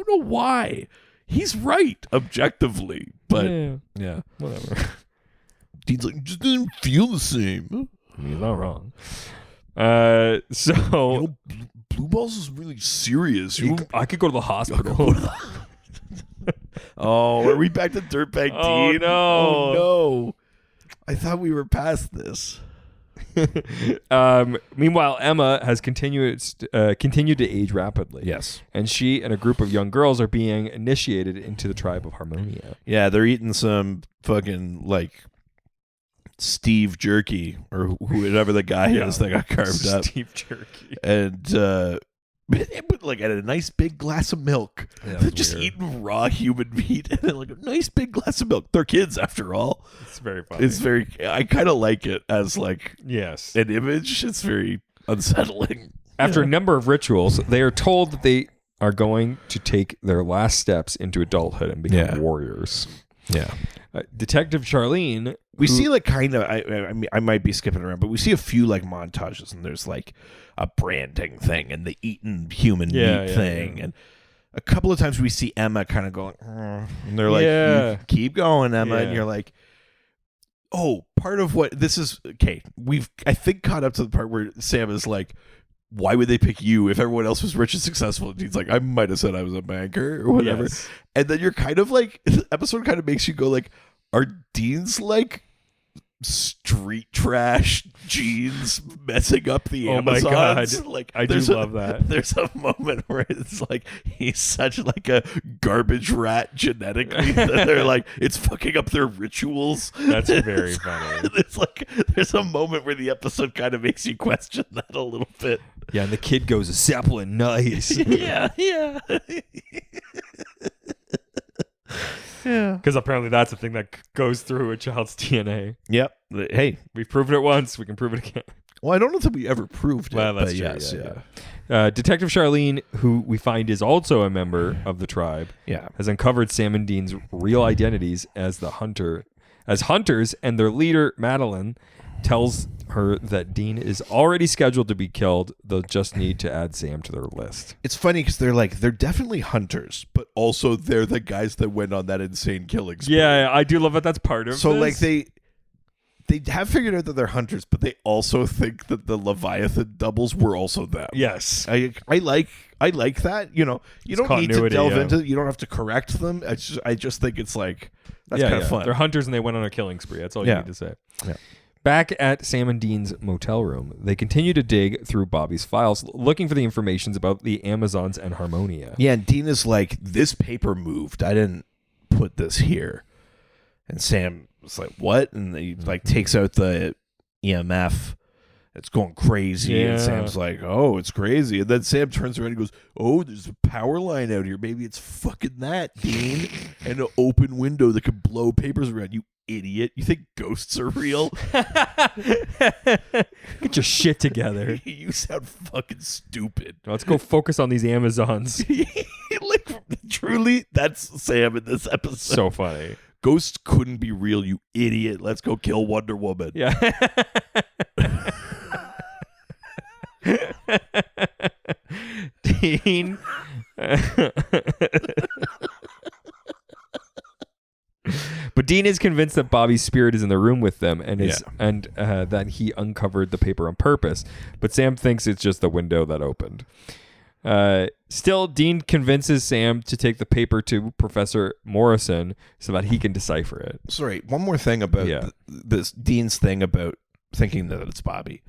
know why. He's right objectively, but yeah, whatever. Dean's like, just didn't feel the same. He's not wrong. Blue Balls is really serious. I could go to the hospital. Oh, are we back to Dirtbag Dean? Oh, no. Oh, no. I thought we were past this. Meanwhile, Emma has continued to age rapidly. Yes. And she and a group of young girls are being initiated into the tribe of Harmonia. Yeah, they're eating some fucking, like, Steve Jerky, or whoever the guy is that got carved up. Steve Jerky. And, but like, at a nice big glass of milk. Yeah, They're just eating raw human meat and then like a nice big glass of milk. They're kids after all. It's very funny. I kind of like it as like yes, an image. It's very unsettling. After a number of rituals, they are told that they are going to take their last steps into adulthood and become warriors. Yeah. Detective Charlene. We see like kind of, I mean, I might be skipping around, but we see a few like montages and there's like a branding thing and the eaten human meat thing. And a couple of times we see Emma kind of going, and they're like, "You keep going, Emma." And you're like, part of what this is. Okay, we've I think caught up to the part where Sam is like, why would they pick you if everyone else was rich and successful? And he's like, I might have said I was a banker or whatever. Yes. And then you're kind of like, the episode kind of makes you go like, are Dean's like street trash jeans messing up the Oh my Amazons? God. Like, I do love that. There's a moment where it's like he's such like a garbage rat genetically that they're like, it's fucking up their rituals. That's very funny. It's like there's a moment where the episode kind of makes you question that a little bit. Yeah, and the kid goes, a sapling, nice. Yeah. Yeah. Because apparently that's the thing that goes through a child's DNA. Yep. Hey. We've proven it once. We can prove it again. Well, I don't know that we ever proved it. Well, that's but true. yes, Yeah. yeah. Detective Charlene, who we find is also a member of the tribe, Yeah. has uncovered Sam and Dean's real identities as hunters, and their leader, Madeline, tells her that Dean is already scheduled to be killed. They'll just need to add Sam to their list. It's funny because they're definitely hunters, but also they're the guys that went on that insane killing spree. Yeah, I do love that. That's part of So this. like they have figured out that they're hunters, but they also think that the Leviathan doubles were also them. Yes. I like that. You know, you don't need to continuity, delve yeah. into it. You don't have to correct them. I just think it's like that's kind of fun. They're hunters and they went on a killing spree. That's all you Yeah. need to say. Yeah. Back at Sam and Dean's motel room, they continue to dig through Bobby's files, looking for the information about the Amazons and Harmonia. Yeah, and Dean is like, this paper moved. I didn't put this here. And Sam was like, what? And he like takes out the EMF. It's going crazy. Yeah. And Sam's like, oh, it's crazy. And then Sam turns around and goes, oh, there's a power line out here. Maybe it's fucking that, Dean. And an open window that could blow papers around. You idiot. You think ghosts are real? Get your shit together. You sound fucking stupid. Let's go focus on these Amazons. Like, truly, that's Sam in this episode. So funny. Ghosts couldn't be real, you idiot. Let's go kill Wonder Woman. Yeah. Dean. But Dean is convinced that Bobby's spirit is in the room with them, and that he uncovered the paper on purpose. But Sam thinks it's just the window that opened. Still, Dean convinces Sam to take the paper to Professor Morrison so that he can decipher it. Sorry, one more thing about this Dean's thing about thinking that it's Bobby.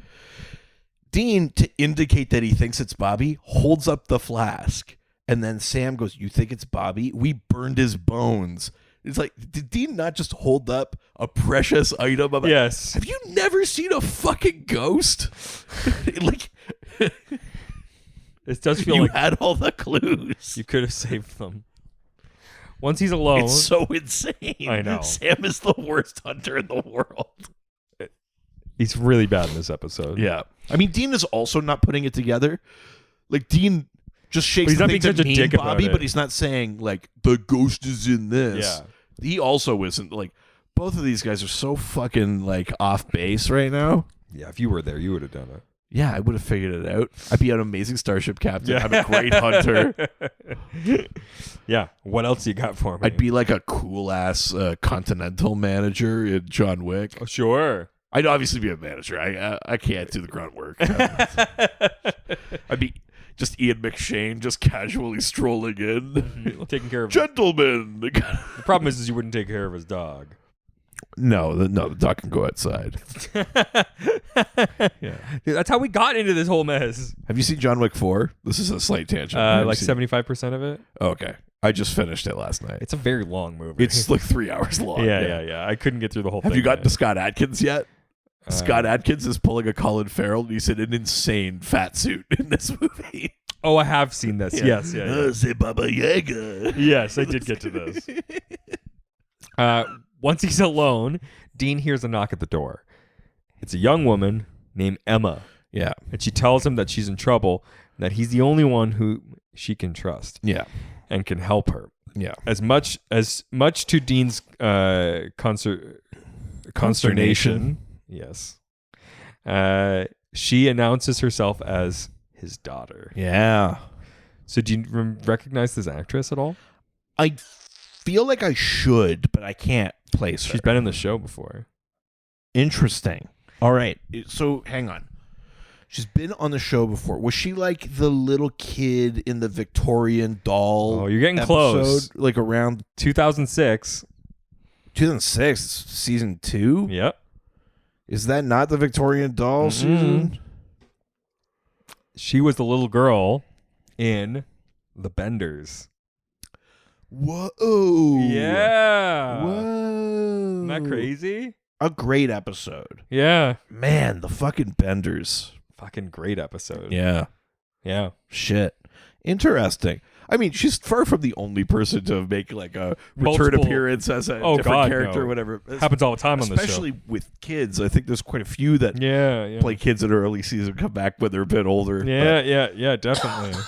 Dean, to indicate that he thinks it's Bobby, holds up the flask. And then Sam goes, you think it's Bobby? We burned his bones. It's like, did Dean not just hold up a precious item? Yes. Have you never seen a fucking ghost? Like, It does feel you like had all the clues. you could have saved them. Once he's alone. It's so insane. I know. Sam is the worst hunter in the world. He's really bad in this episode. Yeah. I mean, Dean is also not putting it together. Like, Dean just shakes But he's the not thing being to such a mean dick about Bobby, it. but he's not saying, like, the ghost is in this. Yeah. He also isn't, like, both of these guys are so fucking, like, off base right now. Yeah, if you were there, you would have done it. Yeah, I would have figured it out. I'd be an amazing starship captain. I'm a great hunter. Yeah. What else you got for me? I'd be like a cool-ass continental manager in John Wick. Oh, sure. I'd obviously be a manager. I can't do the grunt work. I'd be just Ian McShane, just casually strolling in. Taking care of Gentlemen. The problem is you wouldn't take care of his dog. No, the dog can go outside. Yeah. Dude, that's how we got into this whole mess. Have you seen John Wick 4? This is a slight tangent. Have you Like seen- 75% of it. Okay. I just finished it last night. It's a very long movie. It's like 3 hours long. yeah. I couldn't get through the whole thing. Have you gotten yet. to Scott Adkins yet? Scott Adkins is pulling a Colin Farrell, and he's in an insane fat suit in this movie. Oh, I have seen this. Yes, yeah. Say Baba Yaga. Yes, I did get to this. Once he's alone, Dean hears a knock at the door. It's a young woman named Emma. Yeah. And she tells him that she's in trouble, and that he's the only one who she can trust Yeah. and can help her. Yeah. As much to Dean's consternation. Yes. She announces herself as his daughter. Yeah. So do you recognize this actress at all? I feel like I should, but I can't place her. She's been in the show before. Interesting. All right. So hang on. She's been on the show before. Was she like the little kid in the Victorian doll? Oh, you're getting episode, close. Like around 2006. 2006, season 2? Yep. Is that not the Victorian doll season? She was the little girl in The Benders. Whoa. Yeah. Whoa. Isn't that crazy? A great episode. Yeah. Man, the fucking Benders. Fucking great episode. Yeah. Yeah. Shit. Interesting. I mean, she's far from the only person to make like a return Multiple- appearance as a Oh, different God, character no. or whatever. Happens all the time on the show. Especially with kids. I think there's quite a few that Yeah. play kids in early season come back when they're a bit older. Yeah, definitely.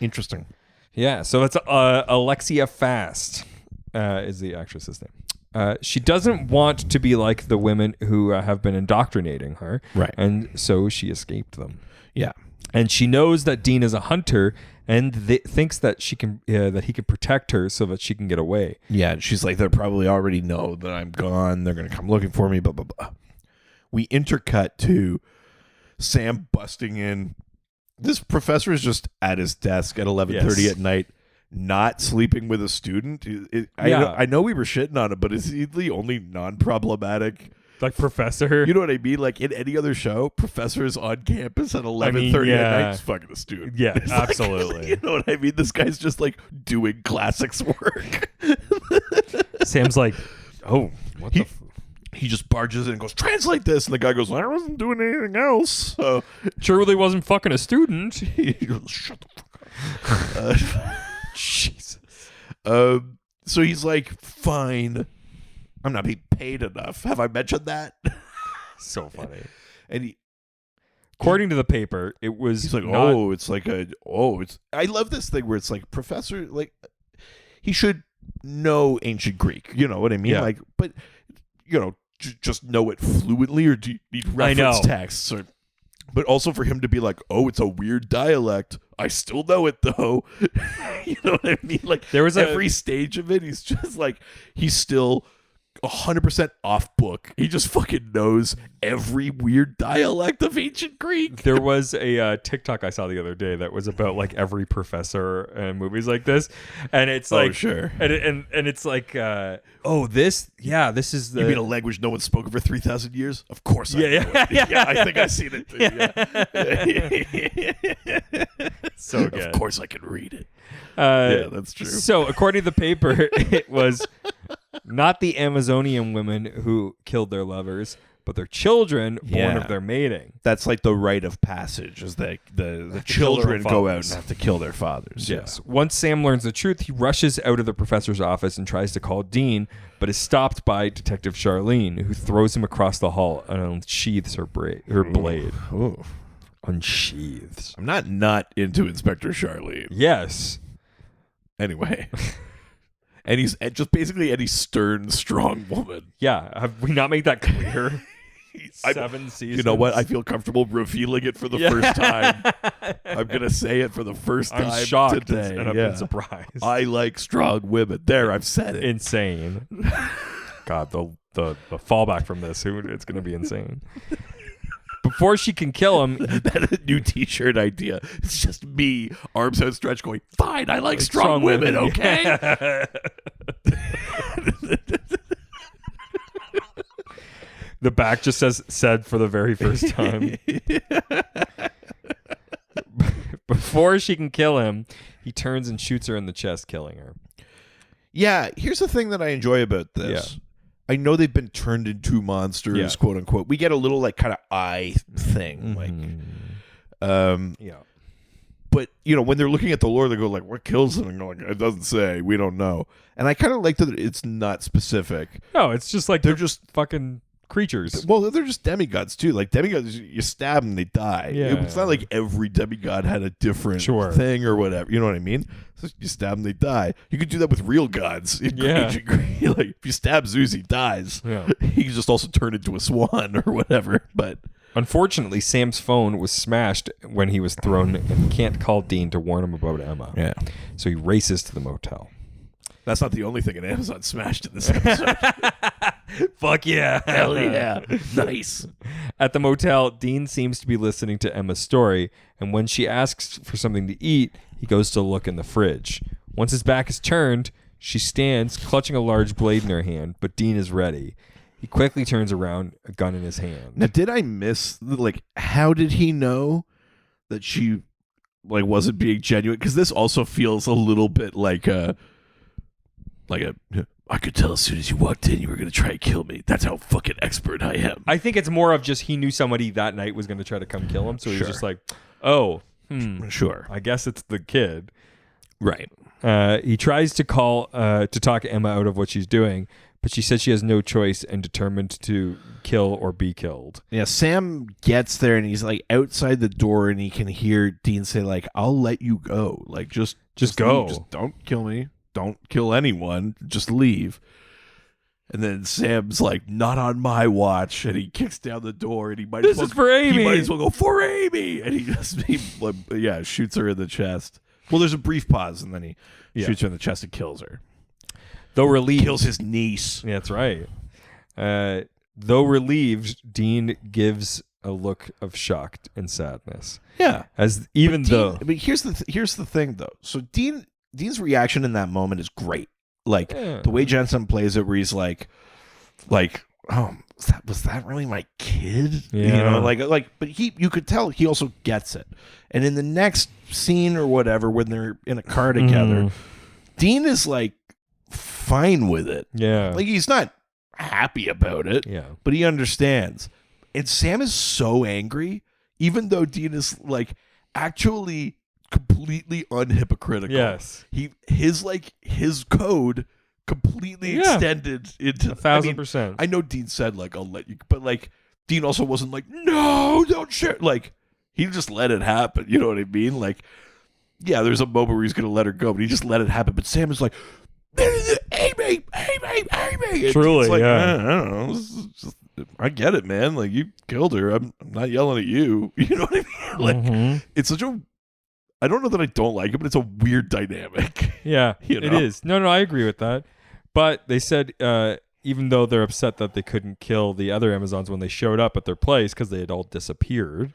Interesting. Yeah, so that's Alexia Fast is the actress's name. She doesn't want to be like the women who have been indoctrinating her. Right. And so she escaped them. Yeah. And she knows that Dean is a hunter and thinks that he can protect her so that she can get away. Yeah, and she's like, they probably already know that I'm gone. They're going to come looking for me, blah, blah, blah. We intercut to Sam busting in. This professor is just at his desk at 11:30 at night, not sleeping with a student. I know we were shitting on him, but is he the only non-problematic... Like Professor? You know what I mean? Like in any other show, Professor is on campus at 11:30 at night, just fucking a student. Yeah, It's like, absolutely. you know what I mean? This guy's just like doing classics work. Sam's like, oh, what the... He just barges in and goes, translate this. And the guy goes, I wasn't doing anything else. So Surely wasn't fucking a student. he goes, shut the fuck up. Jesus. So he's like, fine. I'm not being paid enough. Have I mentioned that? So funny. And According to the paper, it was he's like, not- I love this thing where it's like, Professor, like, he should know ancient Greek. You know what I mean? Yeah. Like, but, you know, just know it fluently, or do you need reference texts? But also for him to be like, oh, it's a weird dialect. I still know it, though. You know what I mean? Like, There was every stage of it, he's just like, he's still 100% off book. He just fucking knows every weird dialect of ancient Greek. There was a TikTok I saw the other day that was about like every professor in movies like this, and it's like, sure. and it's like, this is the. You mean a language no one's spoken for 3,000 years? Of course I know Yeah. it. Yeah, I think I've seen it too. So good. Of course I can read it. Yeah, that's true. So, according to the paper, it was not the Amazonian women who killed their lovers, but their children born of their mating. That's like the rite of passage, is that the kill their children go out fathers. and have to kill their fathers. Yes. Once Sam learns the truth, he rushes out of the professor's office and tries to call Dean, but is stopped by Detective Charlene, who throws him across the hall and unsheathes her blade. Ooh. Unsheathes. I'm not into Inspector Charlene. Yes. Anyway. And he's just basically any stern, strong woman. Yeah. Have we not made that clear? 7 seasons. You know what? I feel comfortable revealing it for the first time. I'm going to say it for the first time I'm shocked today. and I've been surprised. I like strong women. There, I've said it. Insane. God, the fallback from this, it's going to be insane. Before she can kill him, That new T-shirt idea. It's just me, arms outstretched, going, "Fine, I like strong women, okay." The back just said for the very first time. Before she can kill him, he turns and shoots her in the chest, killing her. Yeah, here's the thing that I enjoy about this. Yeah. I know they've been turned into monsters, Yeah. quote unquote. We get a little like kind of eye thing, Yeah. But you know, when they're looking at the lore, they go like, "What kills them?" And they're like, "It doesn't say. We don't know." And I kind of like that it's not specific. No, it's just like They're just fucking creatures. Well, they're just demigods too. Like demigods, you stab them, they die. Yeah. It's not like every demigod had a different Sure. thing or whatever. You know what I mean? So you stab them, they die. You could do that with real gods. Yeah. Like if you stab Zeus, he dies. Yeah. He can just also turn into a swan or whatever. But Unfortunately, Sam's phone was smashed when he was thrown and can't call Dean to warn him about Emma. yeah, So he races to the motel. That's not the only thing an Amazon smashed in this episode. Fuck yeah. Hell yeah. Nice. At the motel, Dean seems to be listening to Emma's story, and when she asks for something to eat, he goes to look in the fridge. Once his back is turned, she stands, clutching a large blade in her hand, but Dean is ready. He quickly turns around, a gun in his hand. Now, did I miss, like, how did he know that she, like, wasn't being genuine? Because this also feels a little bit like a, I could tell as soon as you walked in you were going to try and kill me. That's how fucking expert I am. I think it's more of just he knew somebody that night was going to try to come kill him, so he was Sure. just like, oh, Sure. I guess it's the kid. Right. He tries to talk Emma out of what she's doing, but she says she has no choice and determined to kill or be killed. Yeah, Sam gets there and he's, like, outside the door and he can hear Dean say, like, I'll let you go. Like, just go. leave. Just don't kill me. Don't kill anyone. Just leave. And then Sam's like, not on my watch. And he kicks down the door and he might This is for Amy. He might as well go for Amy. And he just shoots her in the chest. Well, there's a brief pause and then he shoots her in the chest and kills her. Though relieved, Kills his niece. Yeah, that's right. Though relieved, Dean gives a look of shock and sadness. Yeah. But here's the thing though. So Dean's reaction in that moment is great. Like the way Jensen plays it, where he's like, oh, was that really my kid? Yeah. You know, but you could tell he also gets it. And in the next scene or whatever, when they're in a car together, Dean is like fine with it. Yeah. Like he's not happy about it. Yeah. But he understands. And Sam is so angry, even though Dean is like actually completely unhypocritical. Yes. His code completely extended into 1,000%. I know Dean said like I'll let you, but like Dean also wasn't like no, don't share. Like he just let it happen. You know what I mean? Like yeah, there's a moment where he's gonna let her go, but he just let it happen. But Sam is like, Amy. Truly, like, yeah. I don't know. This is just, I get it, man. Like you killed her. I'm not yelling at you. You know what I mean? Like it's such a. I don't know that I don't like it, but it's a weird dynamic. Yeah, You know? it is. No, I agree with that. But they said even though they're upset that they couldn't kill the other Amazons when they showed up at their place because they had all disappeared.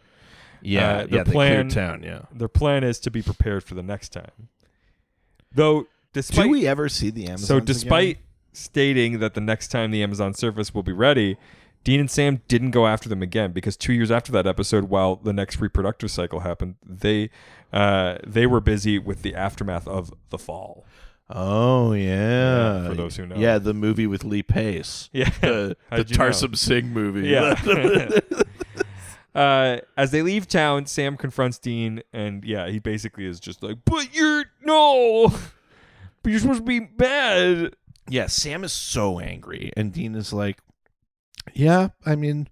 Their they cleared town. Yeah. Their plan is to be prepared for the next time. Though, despite Do we ever see the Amazons despite again? stating that the next time the Amazon surface will be ready, Dean and Sam didn't go after them again because 2 years after that episode, while the next reproductive cycle happened, they were busy with the aftermath of the fall. Oh yeah. For those who know. Yeah, the movie with Lee Pace. Yeah. The How'd you know? Tarsum Singh movie. Yeah. As they leave town, Sam confronts Dean, and he basically is just like, but you're supposed to be bad. Yeah, Sam is so angry, and Dean is like, yeah, I mean,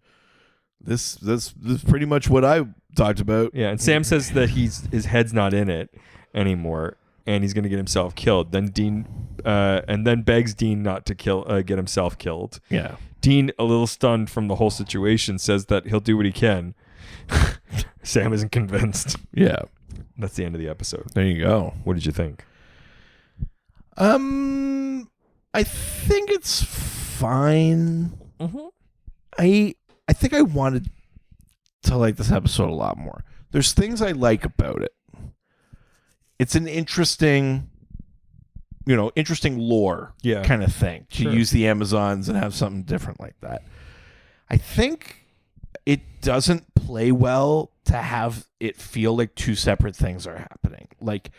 this is pretty much what I talked about. Yeah, and Sam says that his head's not in it anymore, and he's going to get himself killed. Then Dean, and then begs Dean not to get himself killed. Yeah. Dean, a little stunned from the whole situation, says that he'll do what he can. Sam isn't convinced. Yeah. That's the end of the episode. There you go. What did you think? I think it's fine. Mm-hmm. I think I wanted to like this episode a lot more. There's things I like about it. It's an interesting lore kind of thing to use the Amazons and have something different like that. I think it doesn't play well to have it feel like two separate things are happening. Like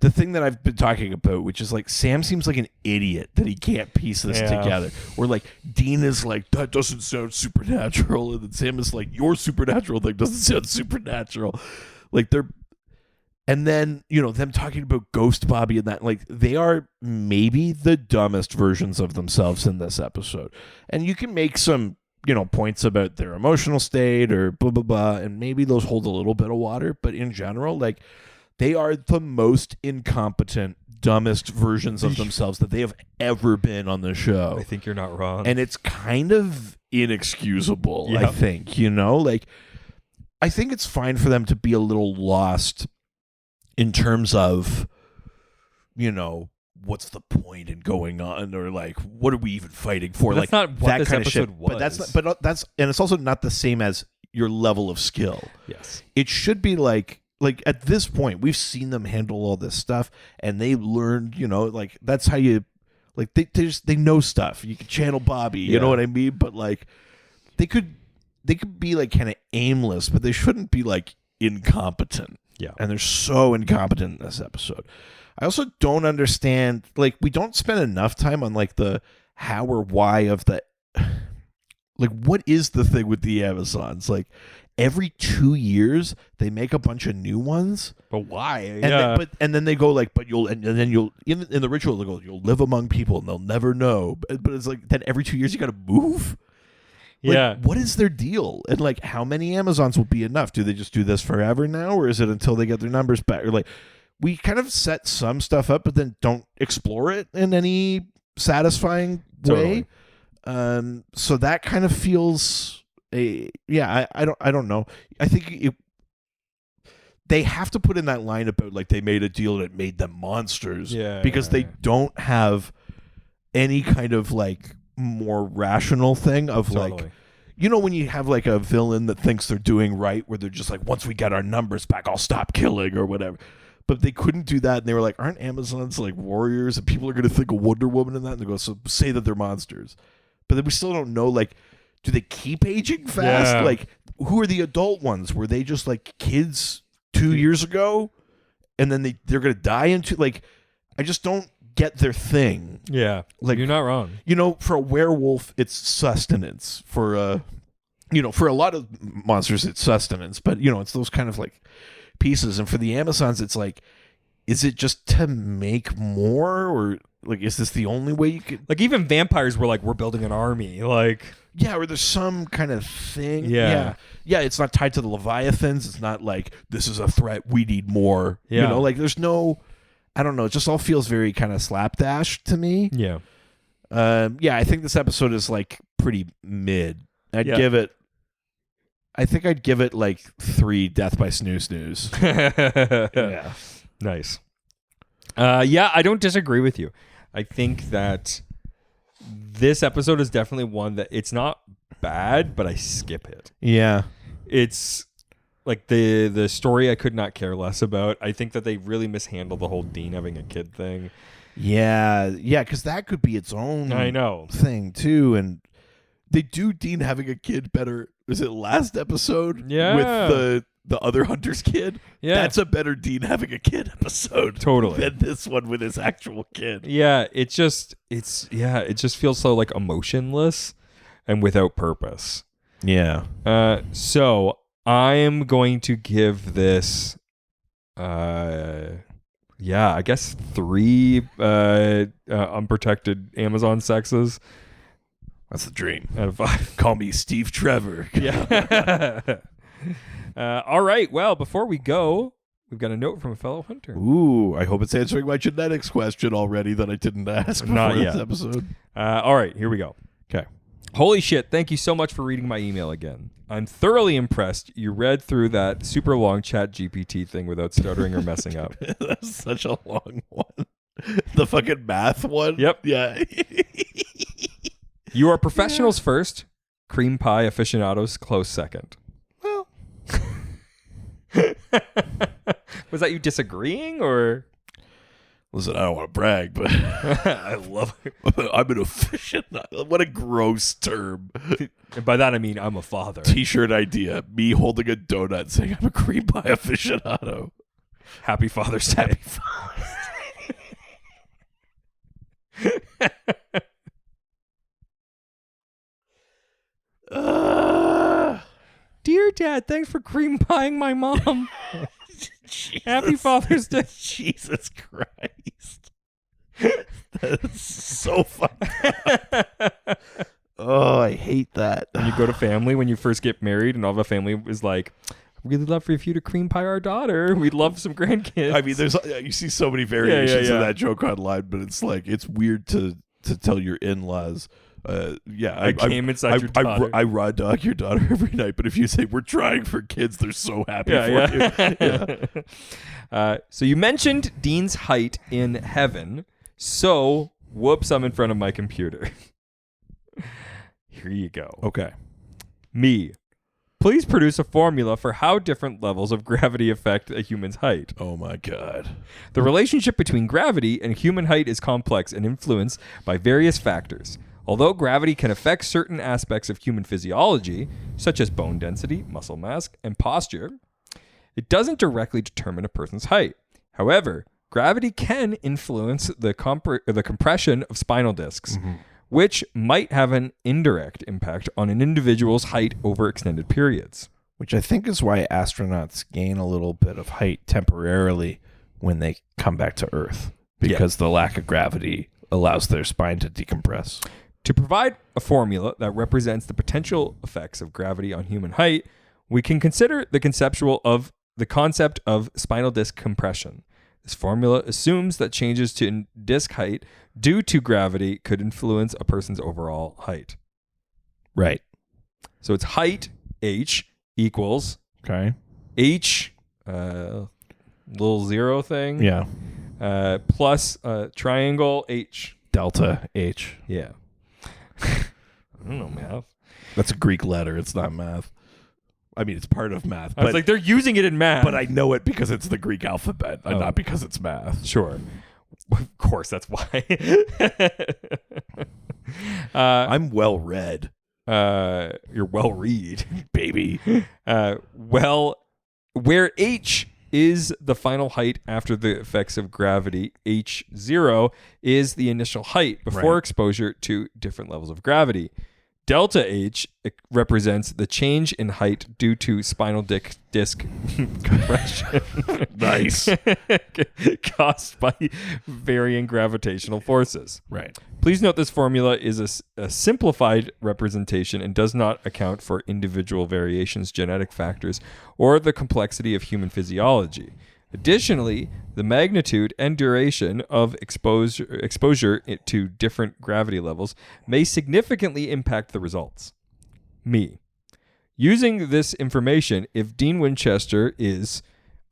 the thing that I've been talking about, which is like Sam seems like an idiot that he can't piece this together. Or like Dean is like, that doesn't sound supernatural. And then Sam is like, your supernatural thing doesn't sound supernatural. Like and then, them talking about Ghost Bobby and that, like, they are maybe the dumbest versions of themselves in this episode. And you can make some, points about their emotional state or blah, blah, blah, and maybe those hold a little bit of water. But in general, like, they are the most incompetent, dumbest versions of themselves that they have ever been on the show. I think you're not wrong. And it's kind of inexcusable, I think, Like, I think it's fine for them to be a little lost in terms of, what's the point in going on, or like what are we even fighting for? But like that's not what that this kind of shit. episode was. But that's not, but that's and it's also not the same as your level of skill. Yes. It should be like at this point we've seen them handle all this stuff and they learned, like that's how you like they know stuff. You can channel Bobby, you know what I mean? But like they could be like kind of aimless, but they shouldn't be like incompetent. Yeah. And they're so incompetent in this episode. I also don't understand, like, we don't spend enough time on like the how or why of the like what is the thing with the Amazons? Like every 2 years they make a bunch of new ones. But why? And then they go like, but you'll and then you'll in the ritual they go, you'll live among people and they'll never know. But it's like then every 2 years you got to move. Like, what is their deal? And like, how many Amazons will be enough? Do they just do this forever now, or is it until they get their numbers back? Or like, we kind of set some stuff up, but then don't explore it in any satisfying way. So that kind of feels I don't know. I think they have to put in that line about like they made a deal and it made them monsters. Because they don't have any kind of like more rational thing of like, when you have like a villain that thinks they're doing right, where they're just like, once we get our numbers back, I'll stop killing or whatever. But they couldn't do that, and they were like, aren't Amazons like warriors? And people are going to think of Wonder Woman in that, and they go, so say that they're monsters. But then we still don't know, like, do they keep aging fast? Yeah. Like, who are the adult ones? Were they just like kids 2 years ago, and then they're going to die into like? I just don't get their thing. Yeah, like you're not wrong. For a werewolf, it's sustenance. For for a lot of monsters, it's sustenance. But it's those kind of like pieces. And for the Amazons, it's like, is it just to make more, or like, is this the only way you could? Like even vampires were like, we're building an army. Like or there's some kind of thing. Yeah. It's not tied to the Leviathans. It's not like this is a threat. We need more. Yeah. Like there's no. I don't know. It just all feels very kind of slapdash to me. Yeah. I think this episode is like pretty mid. I think I'd give it like 3 Death by Snoo. Yeah. Nice. I don't disagree with you. I think that this episode is definitely one that it's not bad, but I skip it. Yeah. It's like the story I could not care less about. I think that they really mishandled the whole Dean having a kid thing. Yeah, because that could be its own thing too. And they do Dean having a kid better. Was it last episode? Yeah. With the other hunter's kid? Yeah. That's a better Dean having a kid episode. Totally. Than this one with his actual kid. Yeah, it just feels so like emotionless and without purpose. Yeah. So I'm going to give this, I guess 3 unprotected Amazon sexes. That's the dream. Out of 5. Call me Steve Trevor. Yeah. All right. Well, before we go, we've got a note from a fellow hunter. Ooh, I hope it's answering my genetics question already that I didn't ask before Not this yet. episode. All right. Here we go. Okay. Holy shit, thank you so much for reading my email again. I'm thoroughly impressed you read through that super long chat GPT thing without stuttering or messing up. That's such a long one. The fucking math one? Yep. Yeah. You are professionals first, cream pie aficionados close second. Well. Was that you disagreeing or? Listen, I don't want to brag, but I love it. I'm an aficionado. What a gross term. And by that I mean I'm a father. T-shirt idea. Me holding a donut saying I'm a cream pie aficionado. Happy Father's Day. Happy Father's Day. Dear Dad, thanks for cream pieing my mom. Happy Father's Day. Jesus Christ. That's so fucked up. Oh, I hate that. When you go to family, when you first get married and all the family is like, really love for you to cream pie our daughter. We'd love some grandkids. I mean, you see so many variations of that joke online, but it's like, it's weird to tell your in-laws, I came inside your daughter. I raw dog your daughter every night, but if you say we're trying for kids, they're so happy for you. So you mentioned Dean's height in heaven. So, whoops, I'm in front of my computer. Here you go. Okay. Me. Please produce a formula for how different levels of gravity affect a human's height. Oh my God. The relationship between gravity and human height is complex and influenced by various factors. Although gravity can affect certain aspects of human physiology, such as bone density, muscle mass, and posture, it doesn't directly determine a person's height. However, gravity can influence the compression of spinal discs, which might have an indirect impact on an individual's height over extended periods. Which I think is why astronauts gain a little bit of height temporarily when they come back to Earth, because the lack of gravity allows their spine to decompress. To provide a formula that represents the potential effects of gravity on human height, we can consider the concept of spinal disc compression. This formula assumes that changes to disc height due to gravity could influence a person's overall height. Right. So it's height, H, equals Okay. H, little zero thing, Yeah. plus triangle H. Delta H. Yeah. I don't know math. That's a Greek letter. It's not math. I mean, it's part of math. I was like, they're using it in math. but I know it because it's the Greek alphabet, and not because it's math. Sure. Of course, that's why. I'm well read, You're well read. baby. Where H is the final height after the effects of gravity, H0 is the initial height before Right. exposure to different levels of gravity. Delta H represents the change in height due to spinal disc compression. Nice. Caused by varying gravitational forces. Right. Please note this formula is a simplified representation and does not account for individual variations, genetic factors, or the complexity of human physiology. Additionally, the magnitude and duration of exposure to different gravity levels may significantly impact the results. Me. Using this information, if Dean Winchester is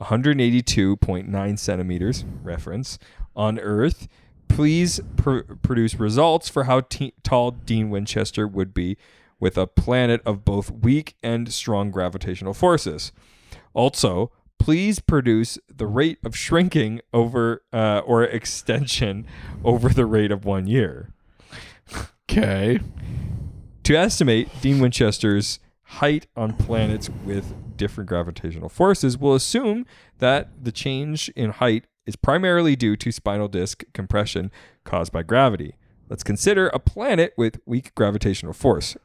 182.9 centimeters, reference, on Earth, please produce results for how tall Dean Winchester would be with a planet of both weak and strong gravitational forces. Also, please produce the rate of shrinking over or extension over the rate of 1 year. Okay. To estimate Dean Winchester's height on planets with different gravitational forces, we'll assume that the change in height is primarily due to spinal disc compression caused by gravity. Let's consider a planet with weak gravitational force,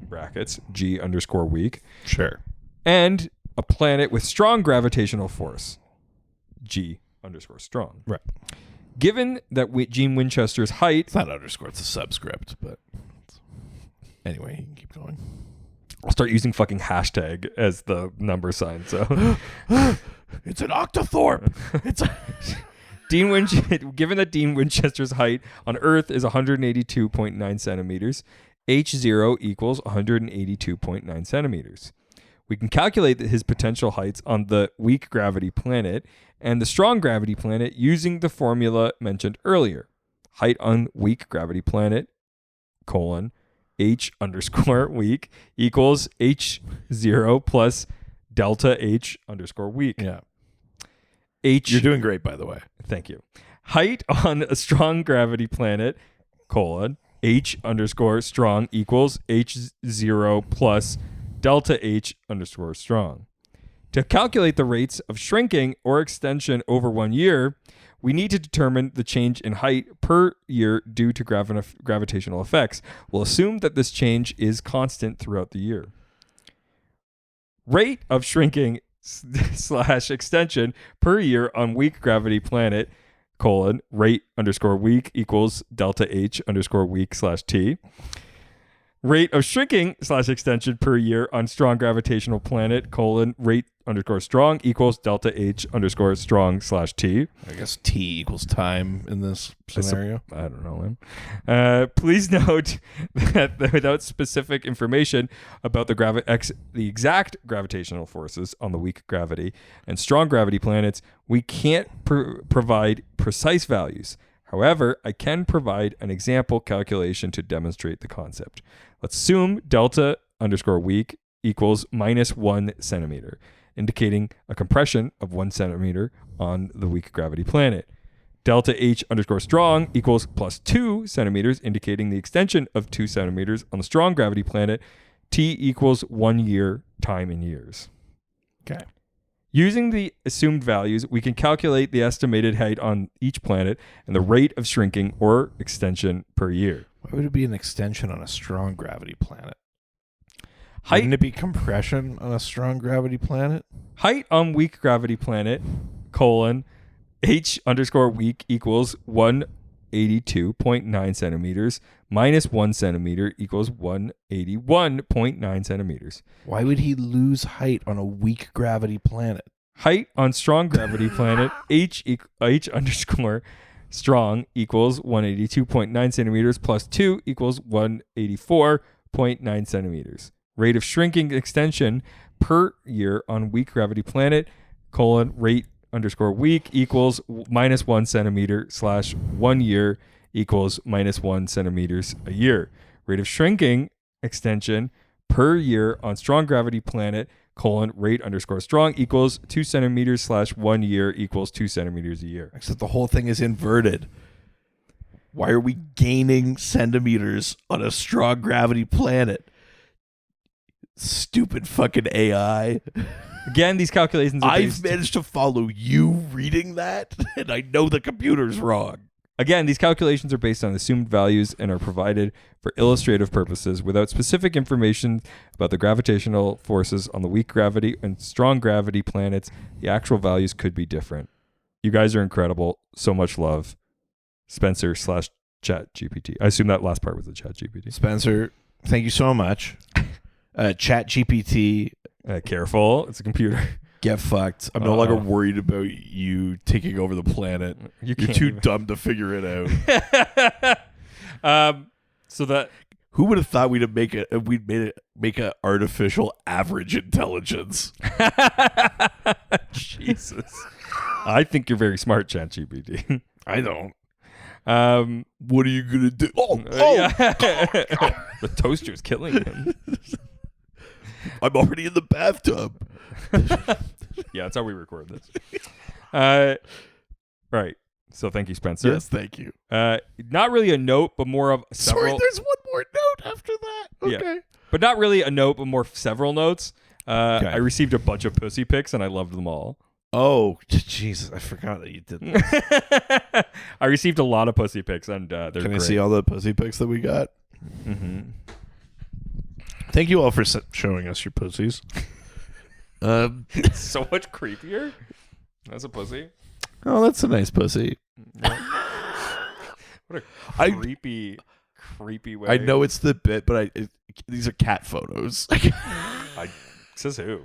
brackets, G_weak, Sure. and a planet with strong gravitational force, G_strong. Right. Given that Dean Winchester's height... It's not underscore. It's a subscript, but anyway, you can keep going. I'll start using fucking hashtag as the number sign, so... It's an octothorpe. It's a Given that Dean Winchester's height on Earth is 182.9 centimeters, H0 equals 182.9 centimeters. We can calculate his potential heights on the weak gravity planet and the strong gravity planet using the formula mentioned earlier. Height on weak gravity planet, H_weak equals H0 plus delta H_weak. Yeah. You're doing great, by the way. Thank you. Height on a strong gravity planet, H_strong equals H0 plus delta H_strong. To calculate the rates of shrinking or extension over 1 year, we need to determine the change in height per year due to gravitational effects. We'll assume that this change is constant throughout the year. Rate of shrinking / extension per year on weak gravity planet, rate_weak equals delta H_weak / T. Rate of shrinking / extension per year on strong gravitational planet, rate_strong equals delta H_strong / T. I guess T equals time in this scenario. I don't know, man. Please note that without specific information about the exact gravitational forces on the weak gravity and strong gravity planets, we can't provide precise values. However, I can provide an example calculation to demonstrate the concept. Let's assume delta underscore weak equals minus 1 centimeter, indicating a compression of 1 centimeter on the weak gravity planet. Delta H underscore strong equals plus 2 centimeters, indicating the extension of 2 centimeters on the strong gravity planet. T equals 1 year, time in years. Okay. Using the assumed values, we can calculate the estimated height on each planet and the rate of shrinking or extension per year. Why would it be an extension on a strong gravity planet? Height, Wouldn't it be compression on a strong gravity planet? height on weak gravity planet, colon, H underscore weak equals 182.9 centimeters minus 1 centimeter equals 181.9 centimeters. Why would he lose height on a weak gravity planet? Height on strong gravity planet, H underscore strong equals 182.9 centimeters plus 2 equals 184.9 centimeters. Rate of shrinking extension per year on weak gravity planet, colon, rate underscore weak equals minus 1 centimeter / 1 year equals minus 1 centimeters a year. Rate of shrinking extension per year on strong gravity planet, colon, rate underscore strong equals 2 centimeters / 1 year equals 2 centimeters a year. Except the whole thing is inverted. Why are we gaining centimeters on a strong gravity planet? Stupid fucking AI. Again, these calculations are I've based... managed to follow you reading that, and I know the computer's wrong. Again, these calculations are based on assumed values and are provided for illustrative purposes without specific information about the gravitational forces on the weak gravity and strong gravity planets. The actual values could be different. You guys are incredible. So much love. Spencer / ChatGPT. I assume that last part was the ChatGPT. Spencer, thank you so much. ChatGPT, Careful. It's a computer. get fucked. I'm no longer worried about you taking over the planet. You're too dumb to figure it out. So that... Who would have thought we'd make an artificial average intelligence? Jesus. I think you're very smart, ChatGPT. I don't. What are you gonna do? Yeah. The toaster's killing him. I'm already in the bathtub. Yeah, that's how we record this. Right. So thank you, Spencer. Yes, thank you. Not really a note, but more of several. Sorry, there's one more note after that. Okay. Yeah. But not really a note, but more several notes. Okay. I received a bunch of pussy pics, and I loved them all. Oh, Jesus. I forgot that you did that. I received a lot of pussy pics, and they're great. Can I see all the pussy pics that we got? Mm-hmm. Thank you all for showing us your pussies. It's so much creepier. That's a pussy. Oh, that's a nice pussy. What a creepy way. I know it's the bit, but these are cat photos. Says who?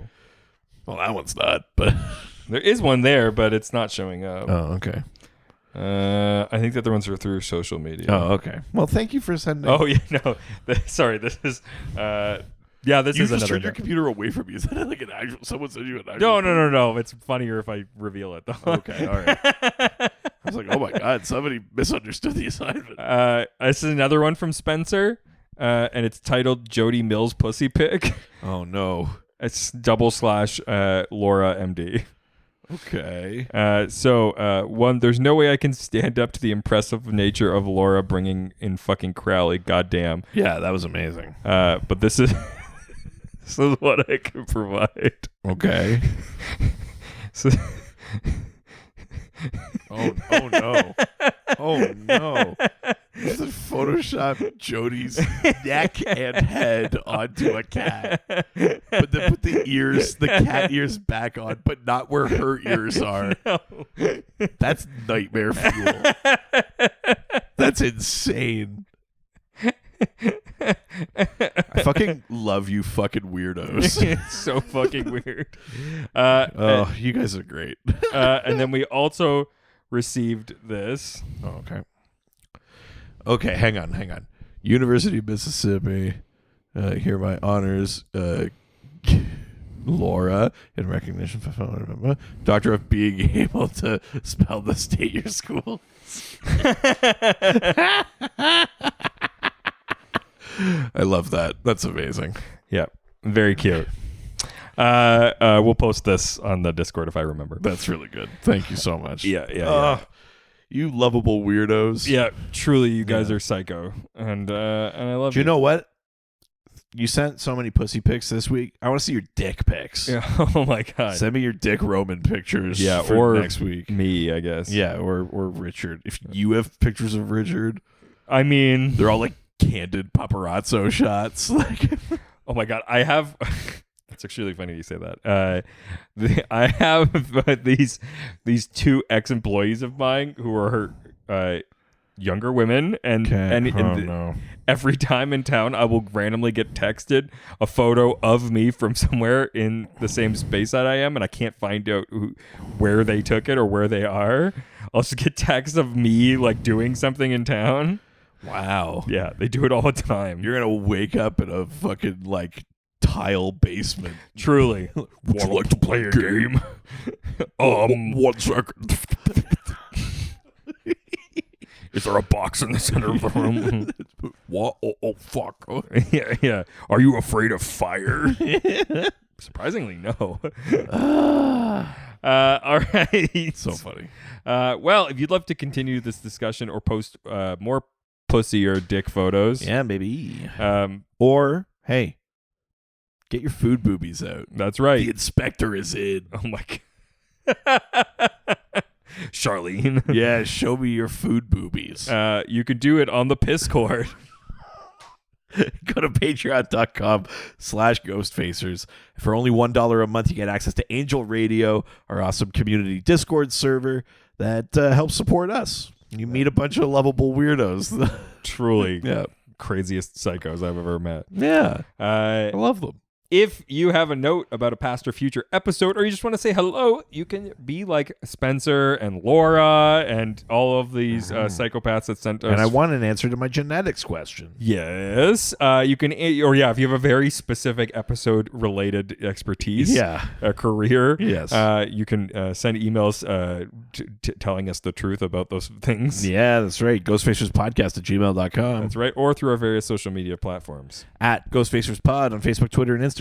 Well, that one's not, but... There is one there, but it's not showing up. Oh, okay. I think the other ones are through social media. Oh, okay. Well, thank you for sending... Oh, yeah, no. Sorry, this is... yeah, this is another... You just turned your computer away from you. Is that like an actual... Someone sent you an actual... No. It's funnier if I reveal it, though. Okay, all right. I was like, oh my God, somebody misunderstood the assignment. This is another one from Spencer, and it's titled Jody Mills Pussy Pic. Oh, no. It's / Laura MD. Okay. So, one, there's no way I can stand up to the impressive nature of Laura bringing in fucking Crowley. Goddamn. Yeah, that was amazing. But this is what I can provide. Okay. So, oh no. Oh no. This is Photoshop Jody's neck and head onto a cat. But then put the cat ears back on, but not where her ears are. No. That's nightmare fuel. That's insane. I fucking love you fucking weirdos. It's so fucking weird. You guys are great. And then we also received this. Oh, okay. Okay, hang on. University of Mississippi. Here are my honors. Laura, in recognition for Doctor of being able to spell the state your school. I love that. That's amazing. Yeah, very cute. We'll post this on the Discord if I remember. That's really good. Thank you so much. Yeah. You lovable weirdos. Yeah, truly, you guys are psycho, and I love. Do you know what? You sent so many pussy pics this week. I want to see your dick pics. Yeah. Oh my god. Send me your Dick Roman pictures. Yeah, for or next week. Me, I guess. Yeah, or Richard. If you have pictures of Richard, I mean, they're all like candid paparazzo shots. Like, oh my god, I have. It's actually really funny you say that. I have these two ex-employees of mine who are younger women, and every time in town, I will randomly get texted a photo of me from somewhere in the same space that I am, and I can't find out where they took it or where they are. I'll just get texts of me like doing something in town. wow. Yeah, they do it all the time. You're gonna wake up in a fucking like tile basement. Truly. Would you like to play a game? 1 second. Is there a box in the center of the room? What? Oh, fuck. Yeah. Are you afraid of fire? Surprisingly, no. All right. So funny. Well, if you'd love to continue this discussion or post more pussy or dick photos, Yeah, baby. or Hey, get your food boobies out. that's right. The inspector is in. Oh my god. Charlene. Yeah, show me your food boobies. You could do it on the piss cord. Go to patreon.com/ghostfacers. For only $1 a month, you get access to Angel Radio, our awesome community Discord server that helps support us. You meet a bunch of lovable weirdos. Truly. Yeah. Craziest psychos I've ever met. Yeah. I love them. If you have a note about a past or future episode, or you just want to say hello, you can be like Spencer and Laura and all of these psychopaths that sent us. And I want an answer to my genetics question. Yes. You can, if you have a very specific episode related expertise, a career, Yes. You can send emails telling us the truth about those things. Yeah, that's right. Ghostfacerspodcast@gmail.com. That's right. Or through our various social media platforms. At Ghostfacerspod on Facebook, Twitter, and Instagram.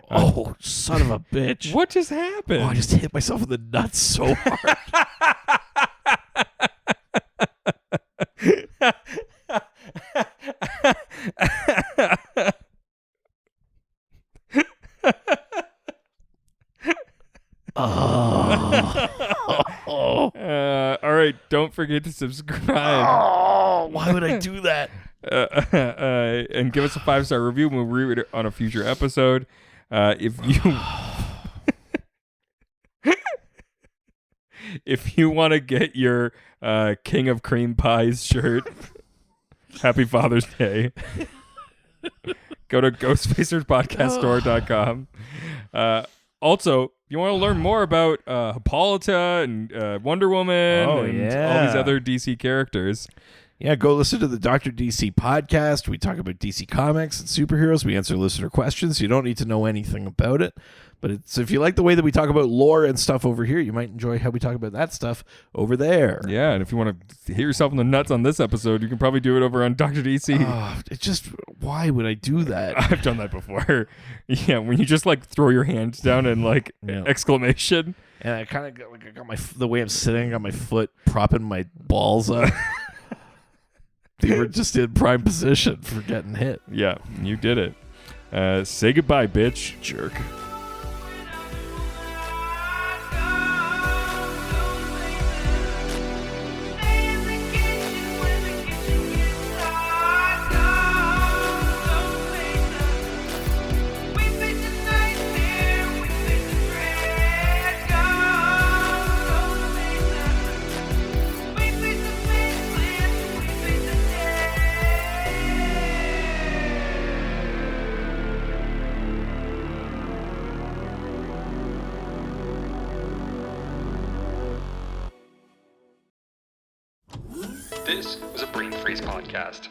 Oh, son of a bitch. What just happened? Oh, I just hit myself in the nuts so hard. All right. Don't forget to subscribe. Oh, why would I do that? And give us a 5-star review when we read it on a future episode. If you want to get your King of Cream Pies shirt, happy Father's Day. Go to ghostfacerspodcaststore.com. Also, if you want to learn more about Hippolyta and Wonder Woman and all these other DC characters, yeah, go listen to the Dr. DC podcast. We talk about DC Comics and superheroes. We answer listener questions. You don't need to know anything about it. But if you like the way that we talk about lore and stuff over here, you might enjoy how we talk about that stuff over there. Yeah, and if you want to hit yourself in the nuts on this episode, you can probably do it over on Dr. DC. Why would I do that? I've done that before. Yeah, when you just like throw your hands down and like exclamation. And I kind of got the way I'm sitting, I got my foot propping my balls up. They were just in prime position for getting hit. Yeah, you did it. Say goodbye, bitch. Jerk. This was a Brain Freeze podcast.